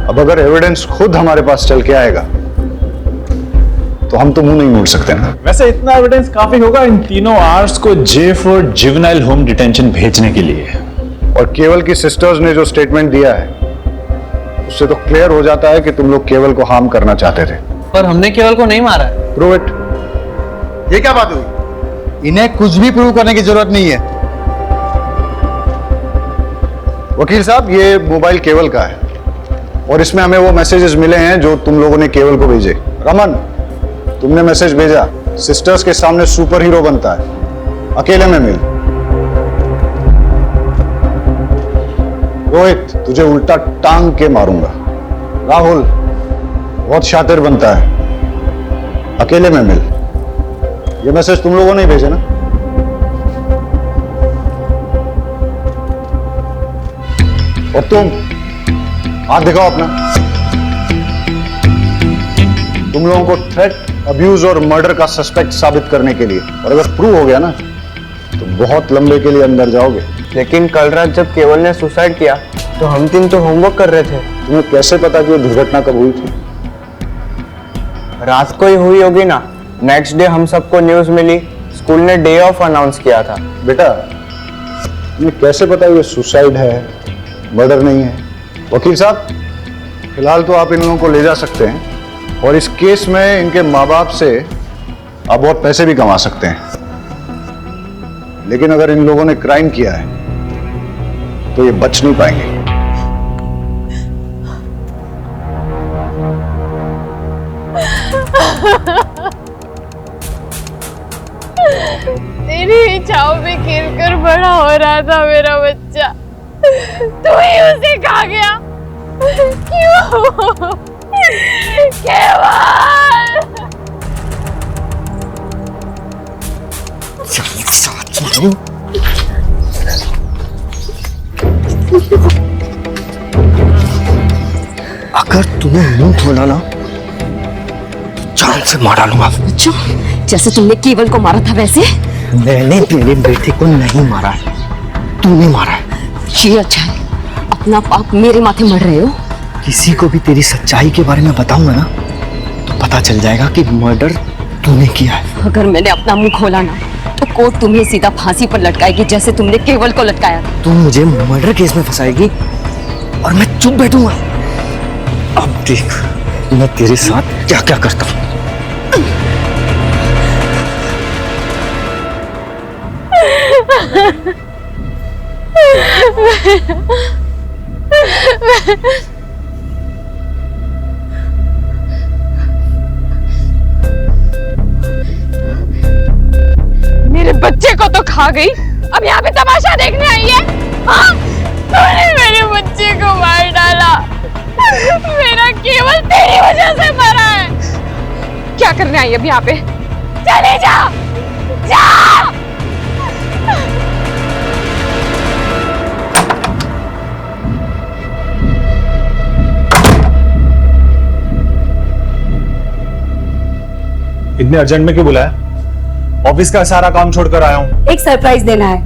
अब अगर एविडेंस खुद हमारे पास चल के आएगा तो हम तो मुंह नहीं मोड़ सकते ना। वैसे इतना एविडेंस काफी होगा इन तीनों आर्ट्स को J for juvenile home detention भेजने के लिए। और केवल की सिस्टर्स ने जो स्टेटमेंट दिया है उससे तो क्लियर हो जाता है कि तुम लोग केवल को हार्म करना चाहते थे। पर हमने केवल को नहीं मारा है। Prove it. ये क्या बात हुई? इन्हें कुछ भी प्रूव करने की जरूरत नहीं है। वकील साहब, ये मोबाइल केवल का है और इसमें हमें वो मैसेजेस मिले हैं जो तुम लोगों ने केवल को भेजे। रमन, तुमने मैसेज भेजा, सिस्टर्स के सामने सुपर हीरो बनता है, अकेले में मिल। रोहित, तुझे उल्टा टांग के मारूंगा। राहुल, बहुत शातिर बनता है, अकेले में मिल। ये मैसेज तुम लोगों ने भेजे ना? और तुम हाथ दिखाओ अपना। तुम लोगों को थ्रेट, अब्यूज और मर्डर का सस्पेक्ट साबित करने के लिए, और अगर प्रूव हो गया ना तो बहुत लंबे के लिए अंदर जाओगे। लेकिन कल रात जब केवल ने सुसाइड किया तो हम तीन तो होमवर्क कर रहे थे। तुम्हें कैसे पता कि वो दुर्घटना कब हुई थी? रात को ही हुई होगी ना। नेक्स्ट डे हम सबको न्यूज मिली, स्कूल ने डे ऑफ अनाउंस किया था। बेटा, तुम्हें कैसे पता ये सुसाइड है, मर्डर नहीं है? वकील साहब, फिलहाल तो आप इन लोगों को ले जा सकते हैं और इस केस में इनके माँ बाप से आप बहुत पैसे भी कमा सकते हैं। लेकिन अगर इन लोगों ने क्राइम किया है तो ये बच नहीं पाएंगे। तेरी छाव में खेलकर बड़ा हो रहा था मेरा बच्चा, तू ही उसे खा गया। क्यों? केवल अगर तूने मुंह खोला ना जान से मार डालूंगा। अच्छा, जैसे तुमने केवल को मारा था वैसे? मैंने तेरे बेटे को नहीं मारा है, तूने मारा है। ये अच्छा है, अपना पाप मेरे माथे मर रहे हो। किसी को भी तेरी सच्चाई के बारे में बताऊंगा ना तो पता चल जाएगा कि मर्डर तूने किया है। अगर मैंने अपना मुंह खोला ना तो कोर्ट तुम्हें सीधा फांसी पर लटकाएगी, जैसे तुमने केवल को लटकाया था। तू मुझे मर्डर केस में फंसाएगी और मैं चुप बैठूंगा। अब देख मैं तेरे साथ क्या क्या करता हूं। मेरे बच्चे को तो खा गई, अब यहाँ पे तमाशा देखने आई है? हाँ? तूने मेरे बच्चे को मार डाला, मेरा केवल तेरी वजह से मरा है। क्या करने आई अब यहाँ पे? चले जा, जा। इतने अर्जेंट में क्यों बुलाया? ऑफिस का सारा काम छोड़कर आया हूँ। एक सरप्राइज देना है।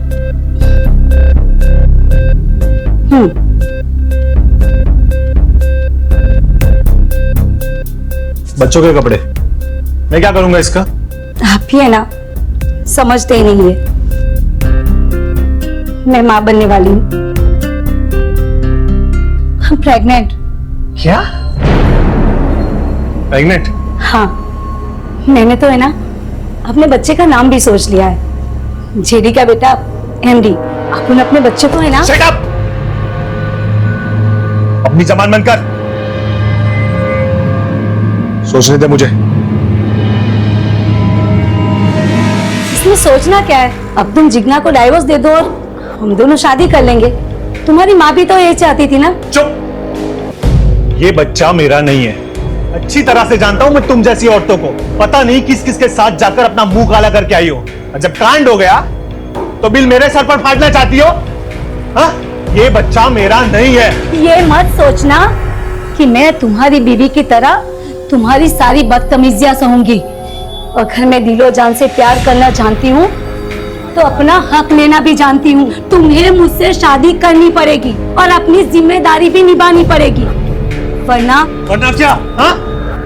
बच्चों के कपड़े मैं क्या करूंगा इसका? आप ही है ना, समझते ही नहीं है। मैं मां बनने वाली हूँ, प्रेग्नेंट। क्या? प्रेग्नेंट? हाँ, मैंने तो है ना अपने बच्चे का नाम भी सोच लिया है, जेडी का बेटा एमडी। अपन अपने बच्चे को है ना। Shut up! अपनी जबान बंद कर। सोचने दे मुझे। इसमें सोचना क्या है? अब तुम जिग्ना को डाइवोर्स दे दो और हम दोनों शादी कर लेंगे। तुम्हारी माँ भी तो ये चाहती थी ना। चुप! ये बच्चा मेरा नहीं है। अच्छी तरह से जानता हूं मैं तुम जैसी औरतों को। पता नहीं किस किस के साथ जाकर अपना मुंह काला करके आई हो। और जब कांड हो गया तो बिल मेरे सर पर फाड़ना चाहती हो? हाँ? ये बच्चा मेरा नहीं है। ये मत सोचना कि मैं तुम्हारी बीवी की तरह तुम्हारी सारी बदतमीजियां सहूंगी। अगर मैं दिलो जान से प्यार करना जानती हूँ तो अपना हक लेना भी जानती हूँ। तुम्हें मुझसे शादी करनी पड़ेगी और अपनी जिम्मेदारी भी निभानी पड़ेगी, वरना क्या? हाँ?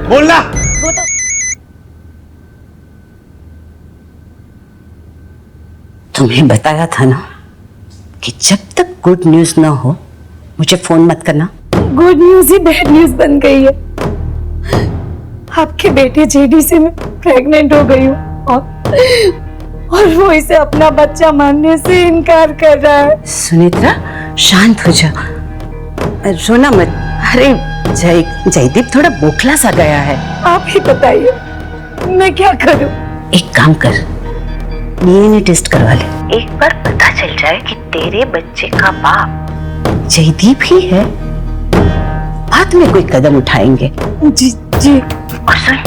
बोलना। वो तो तुम्हें बताया था ना कि जब तक गुड न्यूज ना हो मुझे फोन मत करना। गुड न्यूज ही बैड न्यूज बन गई है। आपके बेटे जेडी से मैं प्रेग्नेंट हो गई हूँ और वो इसे अपना बच्चा मानने से इनकार कर रहा है। सुनेत्रा, शांत हो जा, रोना मत। अरे जयदीप थोड़ा बोखला सा गया है। आप ही बताइए मैं क्या करूं? एक काम कर, डीएनए टेस्ट करवा ले। एक बार पता चल जाए कि तेरे बच्चे का बाप जयदीप ही है, बाद में कोई कदम उठाएंगे। जी जी। और सुन,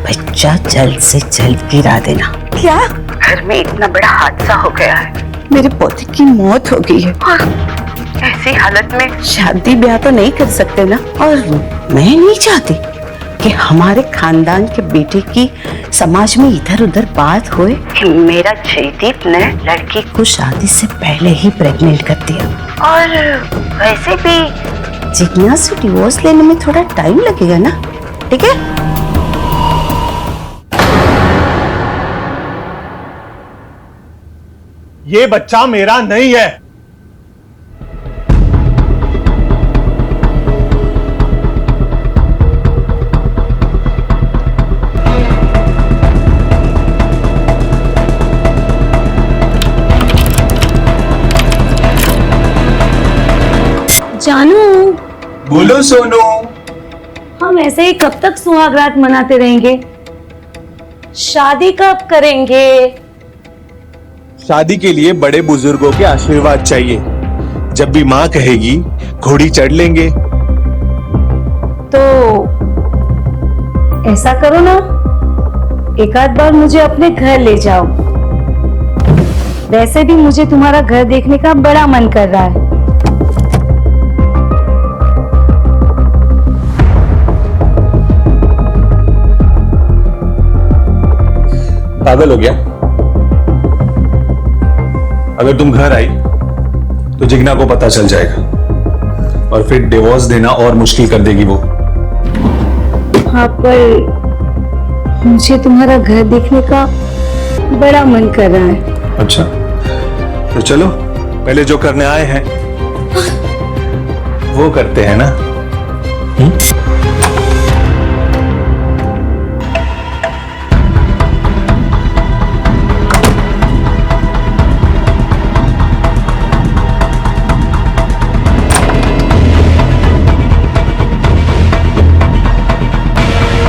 बच्चा जल्द से जल्द गिरा देना। क्या? घर में इतना बड़ा हादसा हो गया है, मेरे पोते की मौत हो गई है और ऐसी हालत में शादी ब्याह तो नहीं कर सकते ना। और मैं नहीं चाहती कि हमारे खानदान के बेटे की समाज में इधर उधर बात होए कि मेरा जयदीप ने लड़की को शादी से पहले ही प्रेग्नेंट कर दिया। और वैसे भी जिग्ना से डिवोर्स लेने में थोड़ा टाइम लगेगा ना, ठीक है? ये बच्चा मेरा नहीं है। जानू। बोलो सोनू। हम ऐसे ही कब तक सुहागरात मनाते रहेंगे? शादी कब करेंगे? शादी के लिए बड़े बुजुर्गों के आशीर्वाद चाहिए। जब भी माँ कहेगी घोड़ी चढ़ लेंगे। तो ऐसा करो ना, एक आध बार मुझे अपने घर ले जाओ। वैसे भी मुझे तुम्हारा घर देखने का बड़ा मन कर रहा है। पागल हो गया? अगर तुम घर आई तो जिग्ना को पता चल जाएगा और फिर डिवोर्स देना और मुश्किल कर देगी वो। हाँ, पर मुझे तुम्हारा घर देखने का बड़ा मन कर रहा है। अच्छा, तो चलो पहले जो करने आए हैं वो करते हैं ना।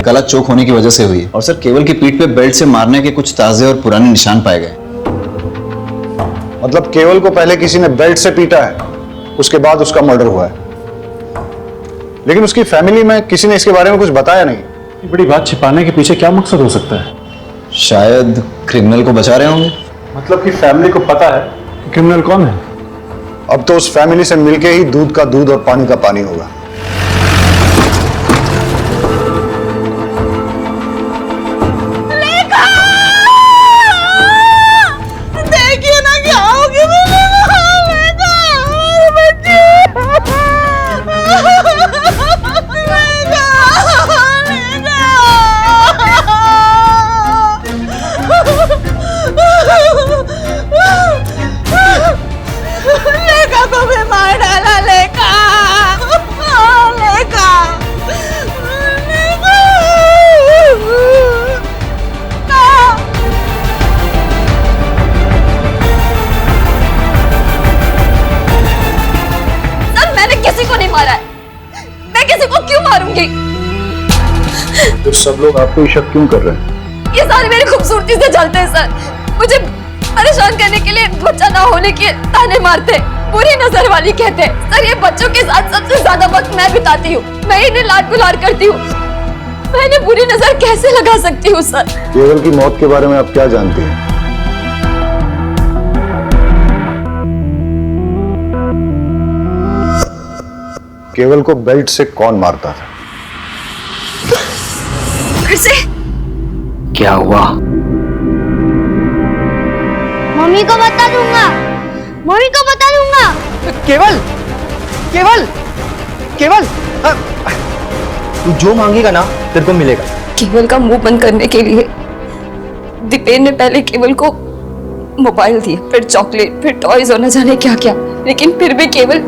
गला चोक होने की वजह से हुई है और सर केवल की पीठ पे बेल्ट से मारने के कुछ ताजे और पुराने निशान पाए गए। मतलब केवल को पहले किसी ने बेल्ट से पीटा है, उसके बाद उसका मर्डर हुआ है, लेकिन उसकी फैमिली में किसी ने इसके बारे में कुछ बताया नहीं। ये बड़ी बात छिपाने के पीछे क्या मकसद हो सकता है? शायद क्रिमिनल को बचा रहे होंगे। मतलब कि फैमिली को पता है कि क्रिमिनल कौन है? अब तो उस फैमिली से मिलके ही दूध का दूध और पानी का पानी होगा। देखिए ना क्या होगी मेरे तो सब लोग आपको ही शक क्यों कर रहे हैं? ये सारे मेरी खूबसूरती से जलते हैं सर। मुझे परेशान करने के लिए बच्चा ना होने के ताने मारते हैं, बुरी नजर वाली कहते हैं। सर ये बच्चों के साथ सबसे ज्यादा वक्त मैं बिताती हूँ, मैं इन्हें लाड गुलार करती हूँ। मैं इन्हें बुरी नजर कैसे लगा सकती हूँ सर? केवल की मौत के बारे में आप क्या जानती हैं? केवल को बेल्ट से कौन मारता था? फिर से क्या हुआ? मम्मी को बता दूंगा, मम्मी को बता दूंगा। केवल केवल केवल तू जो मांगेगा ना तेरे को मिलेगा। केवल का मुंह बंद करने के लिए दीपेन ने पहले केवल को मोबाइल दिया, फिर चॉकलेट, फिर टॉयज और न जाने क्या क्या। लेकिन फिर भी केवल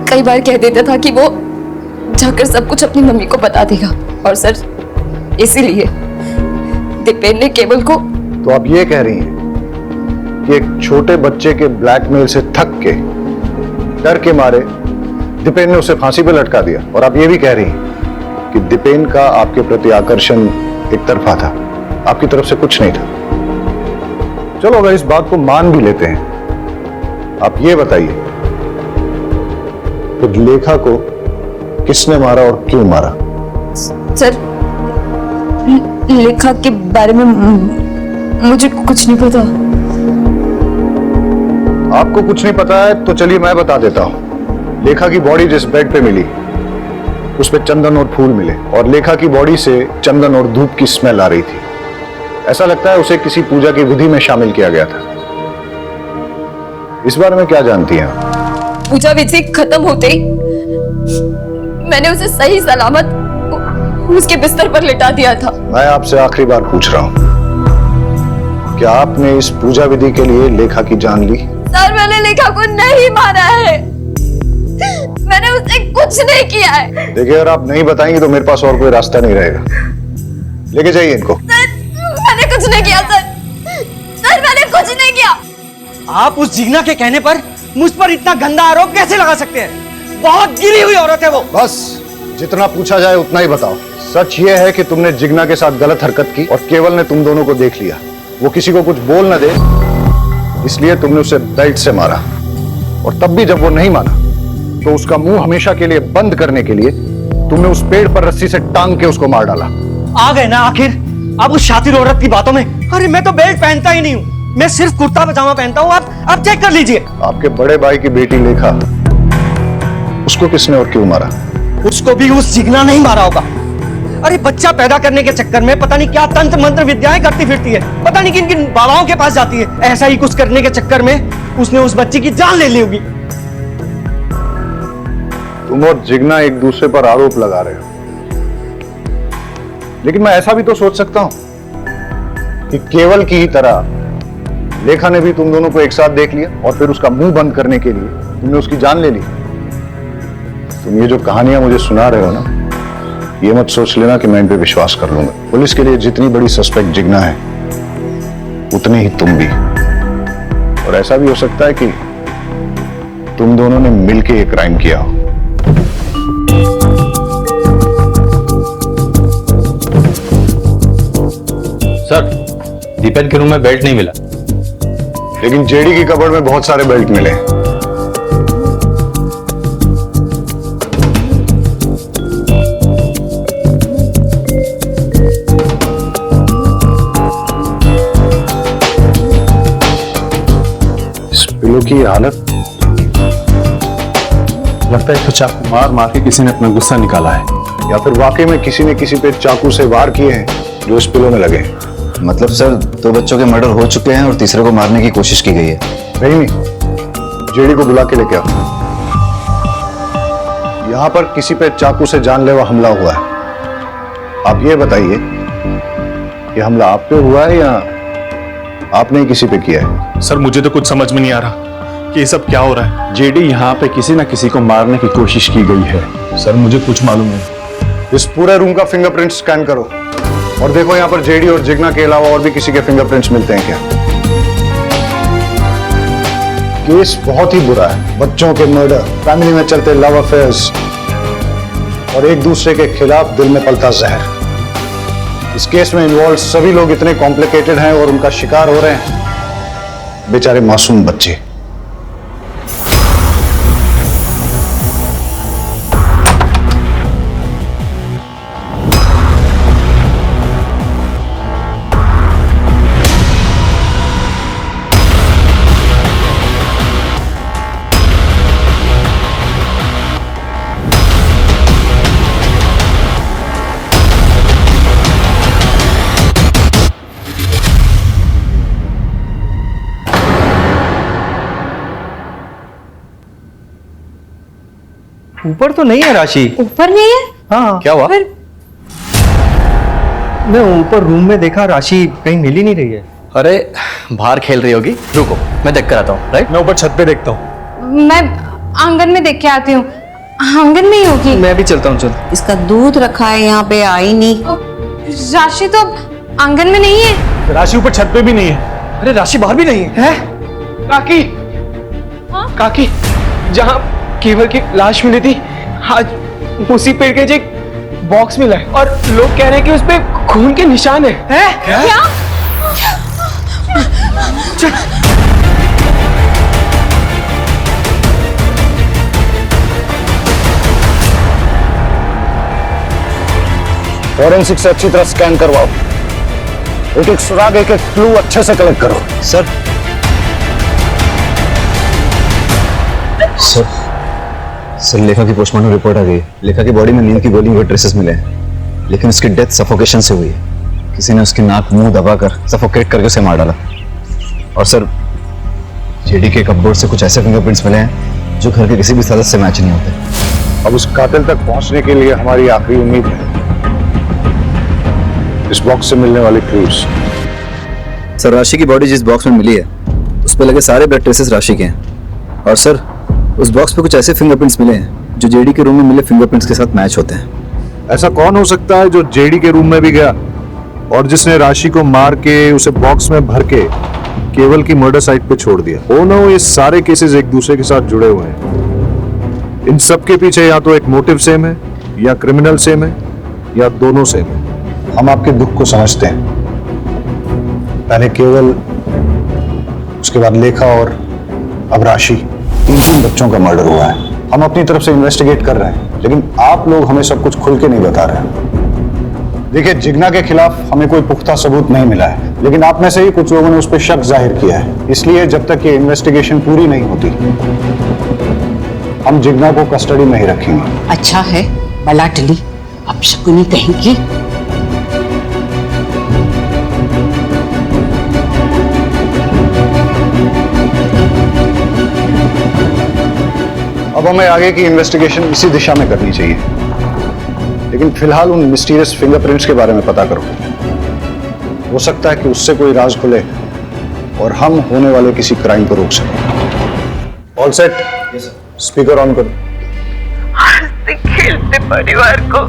कई बार कह देता था कि वो जाकर सब कुछ अपनी मम्मी को बता देगा। और सर इसीलिए दीपेन ने केवल को। तो आप ये कह रही हैं कि एक छोटे बच्चे के ब्लैकमेल से थक के, डर के मारे दीपेन ने उसे फांसी पे लटका दिया, और आप ये भी कह रही हैं कि दीपेन का आपके प्रति आकर्षण एक तरफा था, आपकी तरफ से कुछ नहीं था। चलो अगर इस बात को मान भी लेते हैं, आप ये बताइए तो लेखा को किसने मारा और क्यों मारा? सर लेखा के बारे में मुझे कुछ नहीं पता। आपको कुछ नहीं पता है तो चलिए मैं बता देता हूं। लेखा की बॉडी जिस बेड पे मिली उस पे चंदन और फूल मिले, और लेखा की बॉडी से चंदन और धूप की स्मेल आ रही थी। ऐसा लगता है उसे किसी पूजा की विधि में शामिल किया गया था। इस बारे में क्या जानती हैं आप? पूजा विधि खत्म होते ही मैंने उसे सही सलामत उसके बिस्तर पर लिटा दिया था। मैं आपसे आखिरी बार पूछ रहा हूं, क्या आपने इस पूजा विधि के लिए लेखा की जान ली? सर मैंने लेखा को नहीं मारा है, मैंने उसे कुछ नहीं किया है। देखिए अगर आप नहीं बताएंगे तो मेरे पास और कोई रास्ता नहीं रहेगा। लेके जाइए इनको। सर मैंने कुछ नहीं किया सर, सर मैंने कुछ नहीं किया। आप उस जिग्ना के कहने पर मुझ पर इतना गंदा आरोप कैसे लगा सकते हैं? बहुत गिरी हुई औरत है वो। बस जितना पूछा जाए उतना ही बताओ। सच ये है कि तुमने जिग्ना के साथ गलत हरकत की और केवल ने तुम दोनों को देख लिया। वो किसी को कुछ बोल न दे इसलिए तुमने उसे बेल्ट से मारा, और तब भी जब वो नहीं माना तो उसका मुंह हमेशा के लिए बंद करने के लिए तुमने उस पेड़ पर रस्सी से टांग के उसको मार डाला। आ गए ना आखिर अब उस शातिर औरत की बातों में। अरे मैं तो बेल्ट पहनता ही नहीं हूँ, मैं सिर्फ कुर्ता पजामा पहनता हूँ। आप चेक कर लीजिए। आपके बड़े भाई की बेटी लेखा, उसको किसने और क्यों मारा? उसको भी उस जिग्ना नहीं मारा होगा। अरे बच्चा पैदा करने के चक्कर में पता नहीं क्या तंत्र मंत्र विद्याएं करती फिरती है, पता नहीं किन किन बाबाओं के पास जाती है। ऐसा ही कुछ करने के चक्कर में उसने उस बच्ची की जान ले ली होगी। तुम और जिग्ना एक दूसरे पर आरोप लगा रहे हो, लेकिन मैं ऐसा भी तो सोच सकता हूं कि केवल की ही तरह लेखा ने भी तुम दोनों को एक साथ देख लिया और फिर उसका मुंह बंद करने के लिए तुमने उसकी जान ले ली। तुम ये जो कहानियां मुझे सुना रहे हो ना, ये मत सोच लेना कि मैं इन पे विश्वास कर लूंगा। पुलिस के लिए जितनी बड़ी सस्पेक्ट जिग्ना है उतनी ही तुम भी, और ऐसा भी हो सकता है कि तुम दोनों ने मिलकर ये क्राइम किया हो। सर दीपेन के रूम में बेल्ट नहीं मिला, लेकिन जेडी की कबर्ड में बहुत सारे बेल्ट मिले। इस पिलो की हालत, लगता है तो चाकू मार मार के किसी ने अपना गुस्सा निकाला है, या फिर वाकई में किसी ने किसी पे चाकू से वार किए हैं जो इस पिलो में लगे। मतलब सर 2 बच्चों के मर्डर हो चुके हैं और तीसरे को मारने की कोशिश की गई है। नहीं, जेडी को बुला के लेके आओ। यहां पर किसी पे चाकू से जानलेवा हमला हुआ है। आप ये बताइए कि हमला आप पे हुआ है या आपने किसी पे किया है? सर मुझे तो कुछ समझ में नहीं आ रहा कि ये सब क्या हो रहा है। जेडी यहाँ पे किसी ना किसी को मारने की कोशिश की गई है। सर मुझे कुछ मालूम नहीं। इस पूरे रूम का फिंगरप्रिंट स्कैन करो और देखो यहाँ पर जेडी और जिग्ना के अलावा और भी किसी के फिंगरप्रिंट्स मिलते हैं क्या। केस बहुत ही बुरा है। बच्चों के मर्डर, फैमिली में चलते लव अफेयर्स और एक दूसरे के खिलाफ दिल में पलता जहर। इस केस में इन्वॉल्व सभी लोग इतने कॉम्प्लिकेटेड हैं और उनका शिकार हो रहे हैं बेचारे मासूम बच्चे। ऊपर तो नहीं है राशि। ऊपर नहीं है? हाँ क्या हुआ? मैं ऊपर रूम में देखा, राशि कहीं मिल ही नहीं रही है। अरे बाहर खेल रही होगी, रुको मैं देख कर आता हूँ। राइट, मैं ऊपर छत पे देखता हूँ। मैं आंगन में देख के आती हूँ, आंगन में ही होगी। मैं भी चलता हूँ। चल, इसका दूध रखा है यहाँ पे, आई नहीं। राशि तो आंगन में नहीं है। राशि ऊपर छत पे भी नहीं है। अरे राशि बाहर भी नहीं है। काकी, काकी, जहाँ केवल की लाश मिली थी आज उसी पेड़ के एक बॉक्स मिला है और लोग कह रहे हैं कि उस पे खून के निशान है। क्या? फॉरेंसिक से अच्छी तरह स्कैन करवाओ, एक एक सुराग, एक एक क्लू अच्छे से कलेक्ट करो। सर सर लेखा की पोस्टमार्टम रिपोर्ट आ गई है। लेखा की बॉडी में नींद की गोली के ट्रेसेस मिले हैं, लेकिन उसकी डेथ सफोकेशन से हुई है। किसी ने उसकी नाक मुंह दबाकर सफोकेट करके उसे मार डाला। और सर जेडी के कपबोर्ड से कुछ ऐसे फिंगरप्रिंट्स मिले हैं जो घर के किसी भी सदस्य से मैच नहीं होते। अब उस कातिल तक पहुंचने के लिए हमारी आखिरी उम्मीद है इस बॉक्स से मिलने वाले क्लूज। सर राशि की बॉडी जिस बॉक्स में मिली है उस पर लगे सारे ब्लड ट्रेसेस राशि के हैं। और सर उस बॉक्स पे कुछ ऐसे फिंगरप्रिंट्स मिले हैं जो जेडी के रूम में मिले फिंगरप्रिंट्स के साथ मैच होते हैं। ऐसा कौन हो सकता है जो जेडी के रूम में भी गया और जिसने राशि को मार के उसे बॉक्स में भर के केवल की मर्डर साइट पे छोड़ दिया? हो ना हो ये सारे केसेस एक दूसरे के साथ जुड़े हुए हैं। इन सब के पीछे या तो एक मोटिव सेम है, या क्रिमिनल सेम है, या दोनों सेम है। हम आपके दुख को समझते हैं। पहले केवल, उसके बाद लेखा और अब राशि, तीन बच्चों का मर्डर हुआ है। हम अपनी तरफ से इन्वेस्टिगेट कर रहे हैं, लेकिन आप लोग हमें सब कुछ खुल के नहीं बता रहे हैं। देखिए, जिग्ना के खिलाफ हमें कोई पुख्ता सबूत नहीं मिला है, लेकिन आप में से ही कुछ लोगों ने उस पर शक जाहिर किया है। इसलिए जब तक ये इन्वेस्टिगेशन पूरी नहीं होती हम जिग्ना को कस्टडी में ही रखेंगे। अच्छा है, बला टली, अब शकुनी कहेंगी। अब हमें आगे की इन्वेस्टिगेशन इसी दिशा में करनी चाहिए, लेकिन फिलहाल उन मिस्टीरियस फिंगरप्रिंट्स के बारे में पता करो। हो सकता है कि उससे कोई राज खुले और हम होने वाले किसी क्राइम को रोक सकें। All set? स्पीकर ऑन करो। हंसते खेलते परिवार को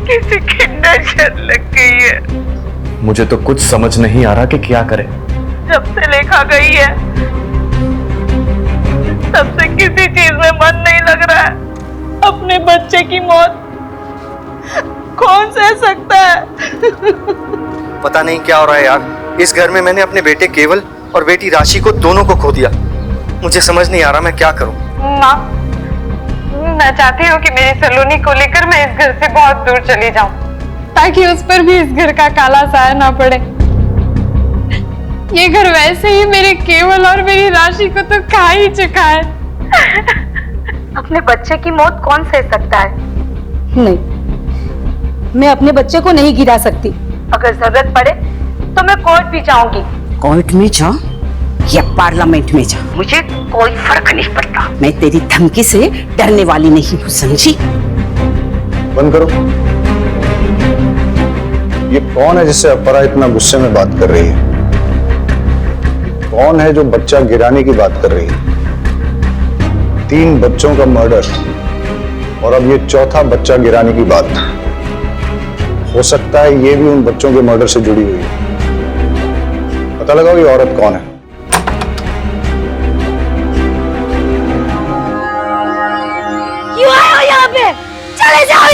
किसी की नजर लग गई है। मुझे तो कुछ समझ नहीं आ रहा कि क्या करें। जब से लेखा गई है तब से किसी चीज में मन नहीं लग रहा है। अपने बच्चे की मौत कौन सह सकता है? पता नहीं क्या हो रहा है यार। इस घर में मैंने अपने बेटे केवल और बेटी राशि को दोनों को खो दिया। मुझे समझ नहीं आ रहा मैं क्या करूं। माँ, मैं चाहती हूँ कि मेरी सलोनी को लेकर मैं इस घर से बहुत दूर चली जाऊं, ताकि उस पर भी इस घर का काला साया ना पड़े। ये घर वैसे ही मेरे केवल और मेरी राशि को तो खा ही चुका है। अपने बच्चे की मौत कौन सह सकता है? नहीं, मैं अपने बच्चे को नहीं गिरा सकती। अगर जरूरत पड़े तो मैं कोर्ट भी जाऊंगी। कोर्ट में जा या पार्लियामेंट में जा, मुझे कोई फर्क नहीं पड़ता। मैं तेरी धमकी से डरने वाली नहीं हूँ, समझी? बंद करो। ये कौन है जिससे अपरा इतना गुस्से में बात कर रही है? कौन है जो बच्चा गिराने की बात कर रही है? 3 बच्चों का मर्डर और अब ये चौथा बच्चा गिराने की बात। हो सकता है ये भी उन बच्चों के मर्डर से जुड़ी हुई है। पता लगाओ ये औरत कौन है। क्यों आए हो यहाँ पे? चले जाओ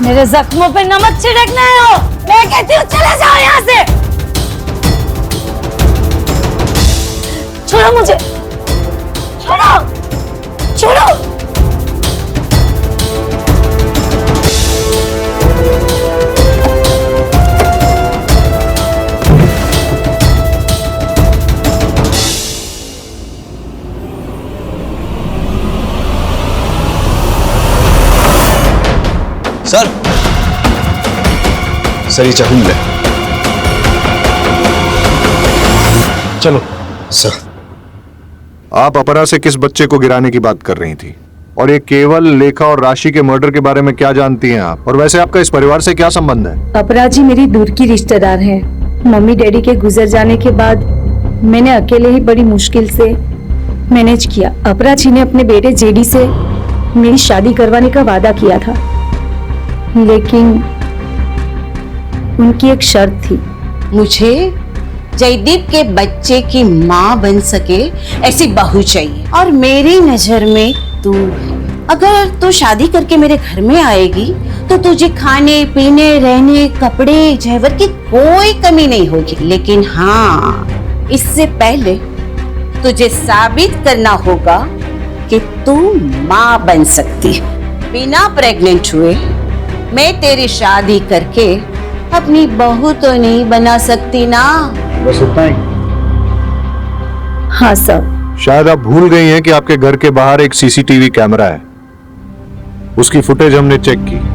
मेरे जख्मों पे नमक छिड़कना है हो। मैं कहती हूँ चले जाओ यहाँ से। छोड़ो मुझे, छोड़ो, छोड़ो। सर ये चाकू मिला। चलो सर। आप अपरा से किस बच्चे को गिराने की बात कर रही थी? और ये केवल, लेखा और राशि के मर्डर के बारे में क्या जानती हैं आप? और वैसे आपका इस परिवार से क्या संबंध है? अपरा जी मेरी दूर की रिश्तेदार है। मम्मी डैडी के गुजर जाने के बाद मैंने अकेले ही बड़ी मुश्किल से मैनेज किया। अपरा जी ने अपने बेटे जेडी से मेरी शादी करवाने का वादा किया था, लेकिन उनकी एक शर्त थी। मुझे जयदीप के बच्चे की माँ बन सके ऐसी बहू चाहिए, और मेरी नजर में तू है। अगर तू शादी करके मेरे घर में आएगी तो तुझे खाने पीने, रहने, कपड़े, जेवर की कोई कमी नहीं होगी। लेकिन हाँ, इससे पहले तुझे साबित करना होगा कि तू माँ बन सकती है। बिना प्रेग्नेंट हुए मैं तेरी शादी करके अपनी बहू तो नहीं बना सकती ना। बस इतना ही? हाँ सर। शायद आप भूल गई हैं कि आपके घर के बाहर एक सीसीटीवी कैमरा है। उसकी फुटेज हमने चेक की।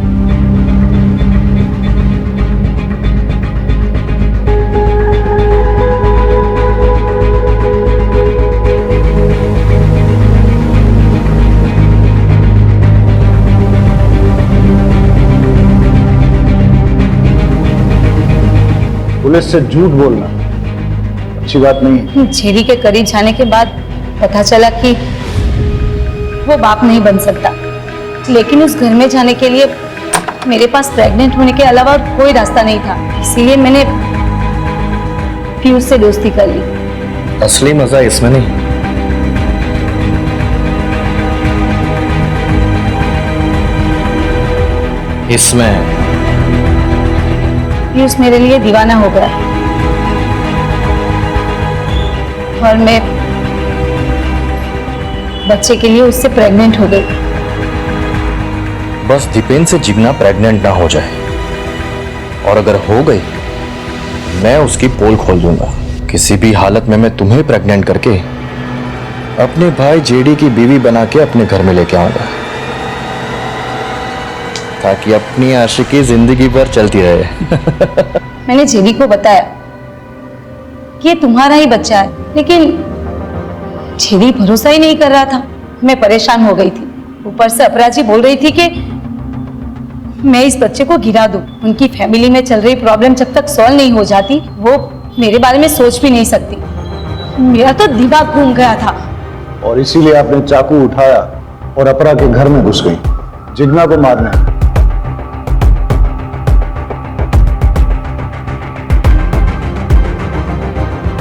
पुलिस से झूठ बोलना अच्छी बात नहीं है। जेडी के करीब जाने के बाद पता चला कि वो बाप नहीं बन सकता, लेकिन उस घर में जाने के लिए मेरे पास प्रेग्नेंट होने के अलावा कोई रास्ता नहीं था। इसीलिए मैंने पीयूष से दोस्ती कर ली। असली मजा इसमें नहीं, इसमें। पीयूष मेरे लिए दीवाना हो गया और मैं बच्चे के लिए उससे प्रेग्नेंट हो गई। बस दीपेन से जिग्ना प्रेग्नेंट ना हो जाए, और अगर हो गई मैं उसकी पोल खोल दूंगा। किसी भी हालत में मैं तुम्हें प्रेग्नेंट करके अपने भाई जेडी की बीवी बना के अपने घर में लेके आऊंगा, ताकि अपनी आशिकी जिंदगी भर चलती रहे। मैंने जेडी को बताया कि ये तुम्हारा ही बच्चा है, लेकिन जेडी भरोसा ही नहीं कर रहा था। मैं परेशान हो गई थी। ऊपर से अपराजी बोल रही थी कि मैं इस बच्चे को गिरा दूं। उनकी फैमिली में चल रही प्रॉब्लम जब तक सॉल्व नहीं हो जाती, वो मेरे बारे में सोच भी नहीं सकती। मेरा तो दिमाग घूम गया था। और इसीलिए आपने चाकू उठाया और अपरा के घर में घुस गई जिग्ना को मारने।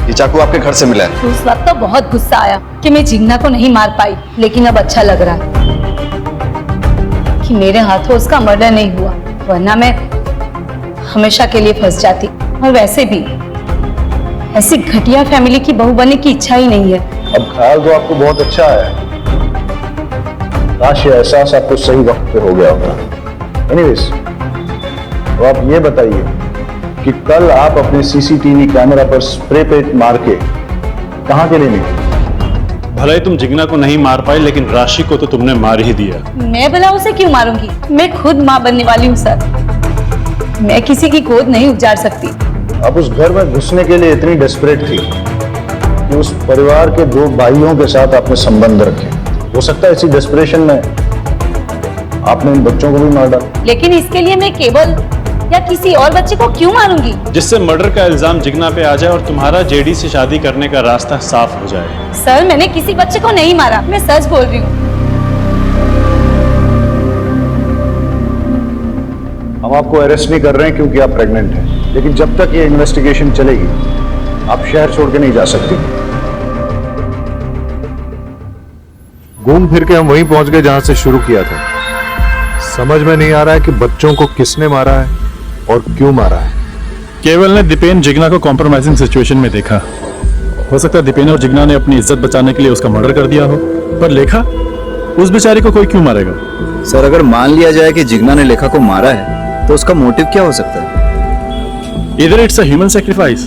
ये चाकू आपके घर से मिला है? उस वक्त तो बहुत गुस्सा आया कि मैं जिग्ना को नहीं मार पाई, लेकिन अब अच्छा लग रहा है कि मेरे हाथों उसका मर्डर नहीं हुआ, वरना मैं हमेशा के लिए फंस जाती। और वैसे भी ऐसी घटिया फैमिली की बहू बनने की इच्छा ही नहीं है। अब ख्याल तो आपको बहुत अच्छा है, काश ये एहसास आपको सही वक्त पे हो गया होता। एनीवेज, तो आप ये बताइए कि कल आप अपने सीसीटीवी कैमरा पर स्प्रे पेंट मार के कहां के लिए निकले? भले ही तुम जिग्ना को नहीं मार पाई, लेकिन राशि को तो तुमने मार ही दिया। मैं भला उसे क्यों मारूंगी? मैं खुद माँ बनने वाली हूँ सर। मैं किसी की गोद नहीं उजाड़ सकती। आप उस घर में घुसने के लिए इतनी डेस्परेट थी कि उस परिवार के 2 भाइयों के साथ आपने संबंध रखे। हो सकता है इसी डेस्परेशन में आपने इन बच्चों को भी मार डाला। लेकिन इसके लिए मैं केवल या किसी और बच्चे को क्यों मारूंगी? जिससे मर्डर का इल्जाम जिग्ना पे आ जाए और तुम्हारा जेडी से शादी करने का रास्ता साफ हो जाए। सर, मैंने किसी बच्चे को नहीं मारा, मैं सच बोल रही हूँ। हम आपको अरेस्ट नहीं कर रहे हैं क्योंकि आप प्रेग्नेंट हैं, लेकिन जब तक ये इन्वेस्टिगेशन चलेगी आप शहर छोड़ के नहीं जा सकती। घूम फिर के हम वहीं पहुंच गए जहां से शुरू किया था। समझ में नहीं आ रहा है कि बच्चों को किसने मारा है और क्यों मारा है। केवल ने दीपेन जिग्ना को कॉम्प्रोमाइजिंग सिचुएशन में देखा। हो सकता है दीपेन और जिग्ना ने अपनी इज्जत बचाने के लिए उसका मर्डर कर दिया हो, पर लेखा, उस बेचारी को कोई क्यों मारेगा? सर अगर मान लिया जाए कि जिग्ना ने लेखा को मारा है तो उसका मोटिव क्या हो सकता है? इधर इट्स अ ह्यूमन सैक्रिफाइस,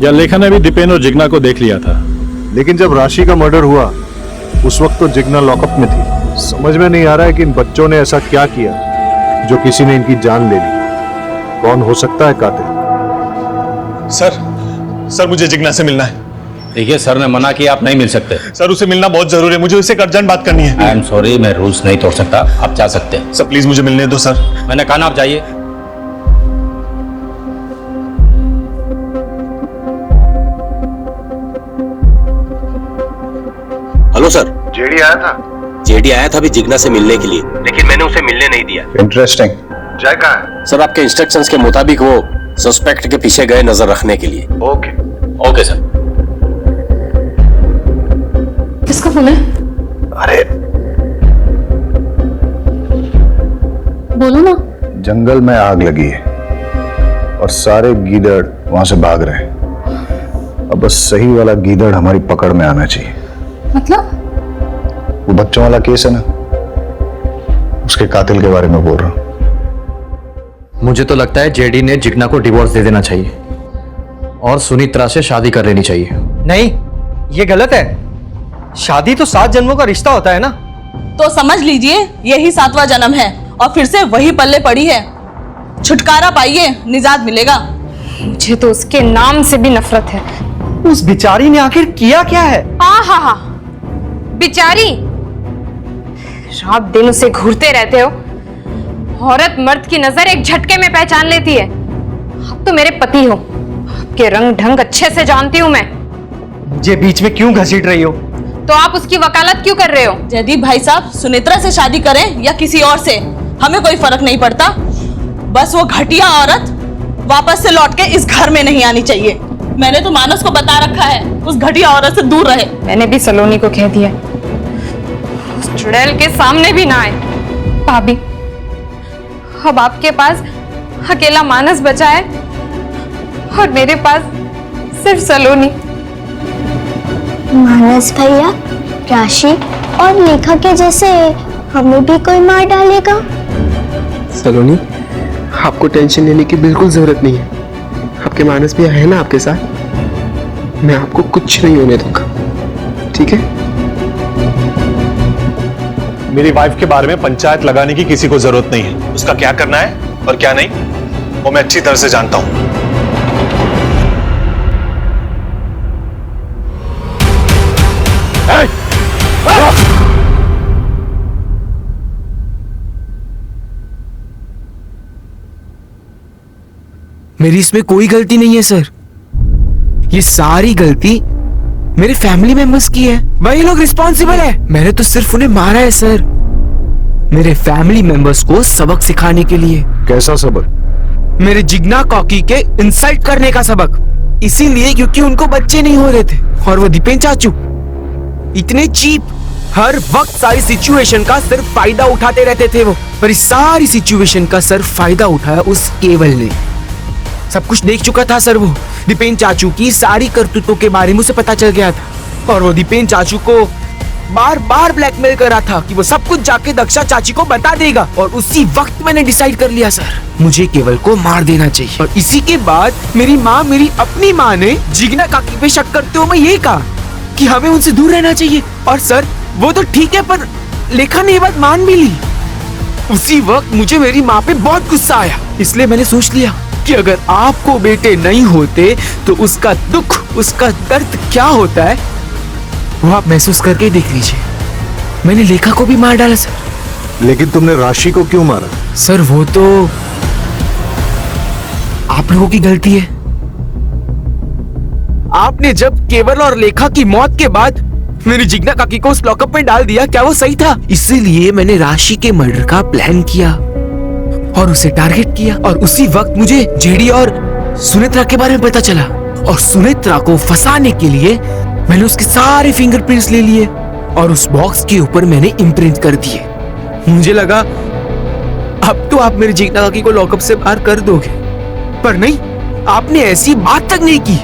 या लेखा ने भी दीपेन और जिग्ना को देख लिया था। लेकिन जब राशि का मर्डर हुआ उस वक्त तो जिग्ना लॉकअप में थी। समझ में नहीं आ रहा है कि इन बच्चों ने ऐसा क्या किया जो किसी ने इनकी जान ले ली। कौन हो सकता है कातिल? सर मुझे जिग्ना से मिलना है। देखिए सर ने मना किया, आप नहीं मिल सकते। सर उसे मिलना बहुत जरूरी है, मुझे उससे एक अर्जेंट बात करनी है। आई एम सॉरी, मैं रूल्स नहीं तोड़ सकता, आप जा सकते हैं। सर प्लीज मुझे मिलने दो सर। मैंने कहा ना आप जाइए। Hello sir. जेडी आया था? जेडी आया था अभी जिग्ना से मिलने के लिए, लेकिन मैंने उसे मिलने नहीं दिया। इंटरेस्टिंग। जय कहाँ है? सर आपके इंस्ट्रक्शंस के मुताबिक वो सस्पेक्ट के पीछे गए नजर रखने के लिए। Okay sir. किसका फोन है? अरे बोलो ना। जंगल में आग लगी है और सारे गीदड़ वहां से भाग रहे हैं। अब बस सही वाला गीदड़ हमारी पकड़ में आना चाहिए। मतलब? वो बच्चों वाला केस है ना, उसके कातिल के बारे में बोल रहा हूं। मुझे तो लगता है जेडी ने जिग्ना को डिवोर्स दे देना चाहिए और सुनित्रा से शादी कर लेनी चाहिए। नहीं, ये गलत है। शादी तो 7 जन्मों का रिश्ता होता है ना। तो समझ लीजिए यही 7वां जन्म है और फिर से वही पल्ले पड़ी है। छुटकारा पाइए, निजात मिलेगा। मुझे तो उसके नाम से भी नफरत है। उस बिचारी ने आखिर किया क्या है? हा बिचारी, रात दिन उसे घूरते रहते हो। औरत मर्द की नजर एक झटके में पहचान लेती है। आप तो मेरे पति हो, आपके रंग ढंग अच्छे से जानती हूं मैं। मुझे बीच में क्यों घसीट रही हो? तो आप उसकी वकालत क्यों कर रहे हो? जयदीप भाई साहब, सुनित्रा से शादी करें या किसी और से, हमें कोई फर्क नहीं पड़ता। बस वो घटिया औरत वापस से लौट के इस घर में नहीं आनी चाहिए। मैंने तो मानस को बता रखा है उस घटिया औरत से दूर रहे। मैंने भी सलोनी को कह दिया उस चुड़ैल के सामने भी ना आए। भाभी, अब आपके पास अकेला मानस बचा है और मेरे पास सिर्फ सलोनी। मानस भैया, राशि और लेखा के जैसे हमें भी कोई मार डालेगा? सलोनी, आपको टेंशन लेने की बिल्कुल जरूरत नहीं है। आपके मानस भैया है ना आपके साथ। मैं आपको कुछ नहीं होने दूंगा, ठीक है? मेरी वाइफ के बारे में पंचायत लगाने की किसी को जरूरत नहीं है। उसका क्या करना है और क्या नहीं वो मैं अच्छी तरह से जानता हूं। मेरी इसमें कोई गलती नहीं है सर। ये सारी गलती मेरे फैमिली मेंबर्स की है। वही लोग रिस्पॉन्सिबल है। मैंने तो सिर्फ उन्हें मारा है सर, मेरे फैमिली मेंबर्स को सबक सिखाने के लिए। कैसा सबक? मेरे जिग्ना कॉकी के इंसल्ट करने का सबक। इसीलिए क्योंकि उनको बच्चे नहीं हो रहे थे और वो दीपेन चाचू इतने चीप, हर वक्त सारी सिचुएशन का सिर्फ फायदा उठाते रहते थे वो। पर इस सारी सिचुएशन का सिर्फ फायदा उठाया उस केवल ने। सब कुछ देख चुका था सर वो। दीपेन चाचू की सारी करतूतों के बारे में उसे पता चल गया था और वो दीपेन चाचू को बार बार ब्लैकमेल कर रहा था कि वो सब कुछ जाके दक्षा चाची को बता देगा। और उसी वक्त मैंने डिसाइड कर लिया सर, मुझे केवल को मार देना चाहिए। और इसी के बाद मेरी माँ, मेरी अपनी माँ ने जिग्ना काकी पे शक करते हुए ये कहा कि हमें उनसे दूर रहना चाहिए। और सर वो तो ठीक है, पर लेखा ने ये बात मान भी ली। उसी वक्त मुझे मेरी माँ पे बहुत गुस्सा आया, इसलिए मैंने सोच लिया कि अगर आपको बेटे नहीं होते तो उसका दुख, उसका दर्द क्या होता है वो आप महसूस करके देख लीजिए। मैंने लेखा को भी मार डाला सर। लेकिन तुमने राशि को क्यों मारा? सर वो तो आप लोगों की गलती है। आपने जब केवल और लेखा की मौत के बाद मेरी जिग्ना काकी को उस लॉकअप में डाल दिया, क्या वो सही था? इसीलिए मैंने राशि के मर्डर का प्लान किया और उसे टारगेट किया। और उसी वक्त मुझे जेडी और सुनित्रा के बारे में पता चला और सुनित्रा को फंसाने के लिए मैंने उसके सारे फिंगरप्रिंट्स ले लिए और उस बॉक्स के ऊपर मैंने इम्प्रिंट कर दिए। मुझे लगा अब तो आप मेरे जिग्ना काकी को लॉकअप से बाहर कर दोगे, पर नहीं, आपने ऐसी बात तक नहीं की।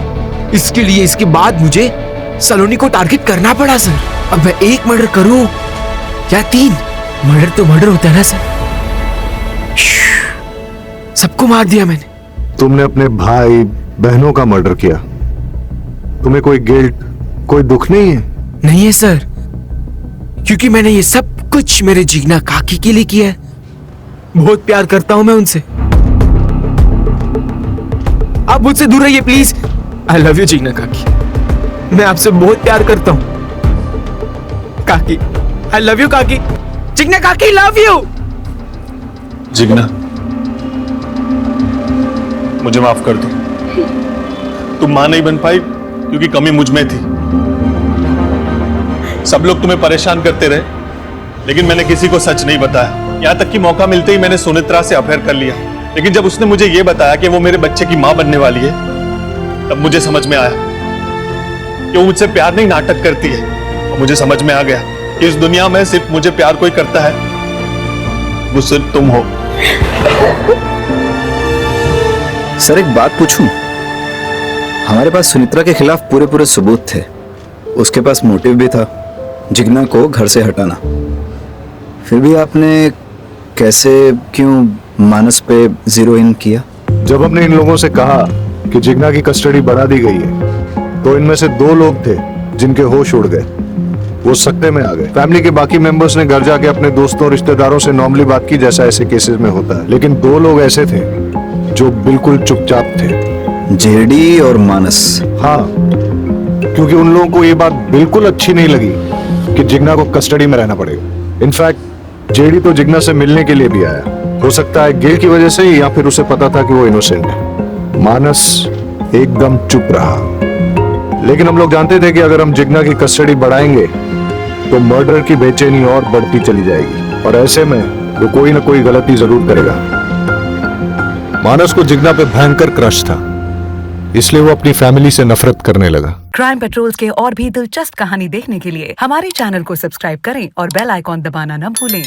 इसके लिए इसके बाद मुझे सलोनी को टारगेट करना पड़ा सर। अब मैं 1 मर्डर करूं या 3, मर्डर तो मर्डर होता है ना सर। सबको मार दिया मैंने। तुमने अपने भाई बहनों का मर्डर किया, तुम्हें कोई गिल्ट, कोई दुख नहीं है? नहीं है सर, क्योंकि मैंने ये सब कुछ मेरे जिग्ना काकी के लिए किया है। बहुत प्यार करता हूं मैं उनसे। आप मुझसे दूर रहिए please. I love you Jigna काकी, मैं आपसे बहुत प्यार करता हूं काकी। आई लव यू काकी। जिग्ना काकी लव यू। जिग्ना, मुझे माफ कर दो। तुम मां नहीं बन पाई क्योंकि कमी मुझ में थी। सब लोग तुम्हें परेशान करते रहे, लेकिन मैंने किसी को सच नहीं बताया। यहां तक कि मौका मिलते ही मैंने सुनित्रा से अफेयर कर लिया। लेकिन जब उसने मुझे यह बताया कि वो मेरे बच्चे की मां बनने वाली है, तब मुझे समझ में आया कि वो मुझसे प्यार नहीं, नाटक करती है। और मुझे समझ में आ गया कि इस दुनिया में सिर्फ मुझे प्यार कोई करता है, वो सिर्फ तुम हो। सर एक बात पूछूं? हमारे पास सुनित्रा के खिलाफ पूरे पूरे सबूत थे, उसके पास मोटिव भी था, जिग्ना को घर से हटाना। फिर भी आपने कैसे, क्यों मानस पे जीरो इन किया? जब हमने इन लोगों से कहा कि जिग्ना की कस्टडी बढ़ा दी गई है, तो इनमें से 2 लोग थे जिनके होश उड़ गए, वो सकते में आ गए। फैमिली के बाकी मेंबर्स ने घर जाके अपने दोस्तों रिश्तेदारों से नॉर्मली बात की, जैसा ऐसे केसेस में होता है। लेकिन 2 लोग ऐसे थे जो बिल्कुल चुपचाप थे, जेडी और मानस। हाँ, क्योंकि उन लोगों को ये बात बिल्कुल अच्छी नहीं लगी कि जिग्ना को कस्टडी में रहना पड़ेगा। इनफैक्ट जेडी तो जिग्ना से मिलने के लिए भी आया, हो सकता है गिल्ट की वजह से, या फिर उसे पता था कि वो इनोसेंट है। मानस एकदम चुप रहा। लेकिन हम लोग जानते थे कि अगर हम जिग्ना की कस्टडी बढ़ाएंगे तो मर्डर की बेचैनी और बढ़ती चली जाएगी, और ऐसे में वो कोई ना कोई गलती जरूर करेगा। मानस को जिग्ना पे भयंकर क्रश था, इसलिए वो अपनी फैमिली से नफरत करने लगा। क्राइम पेट्रोल्स के और भी दिलचस्प कहानी देखने के लिए हमारे चैनल को सब्सक्राइब करें और बेल आइकॉन दबाना न भूलें।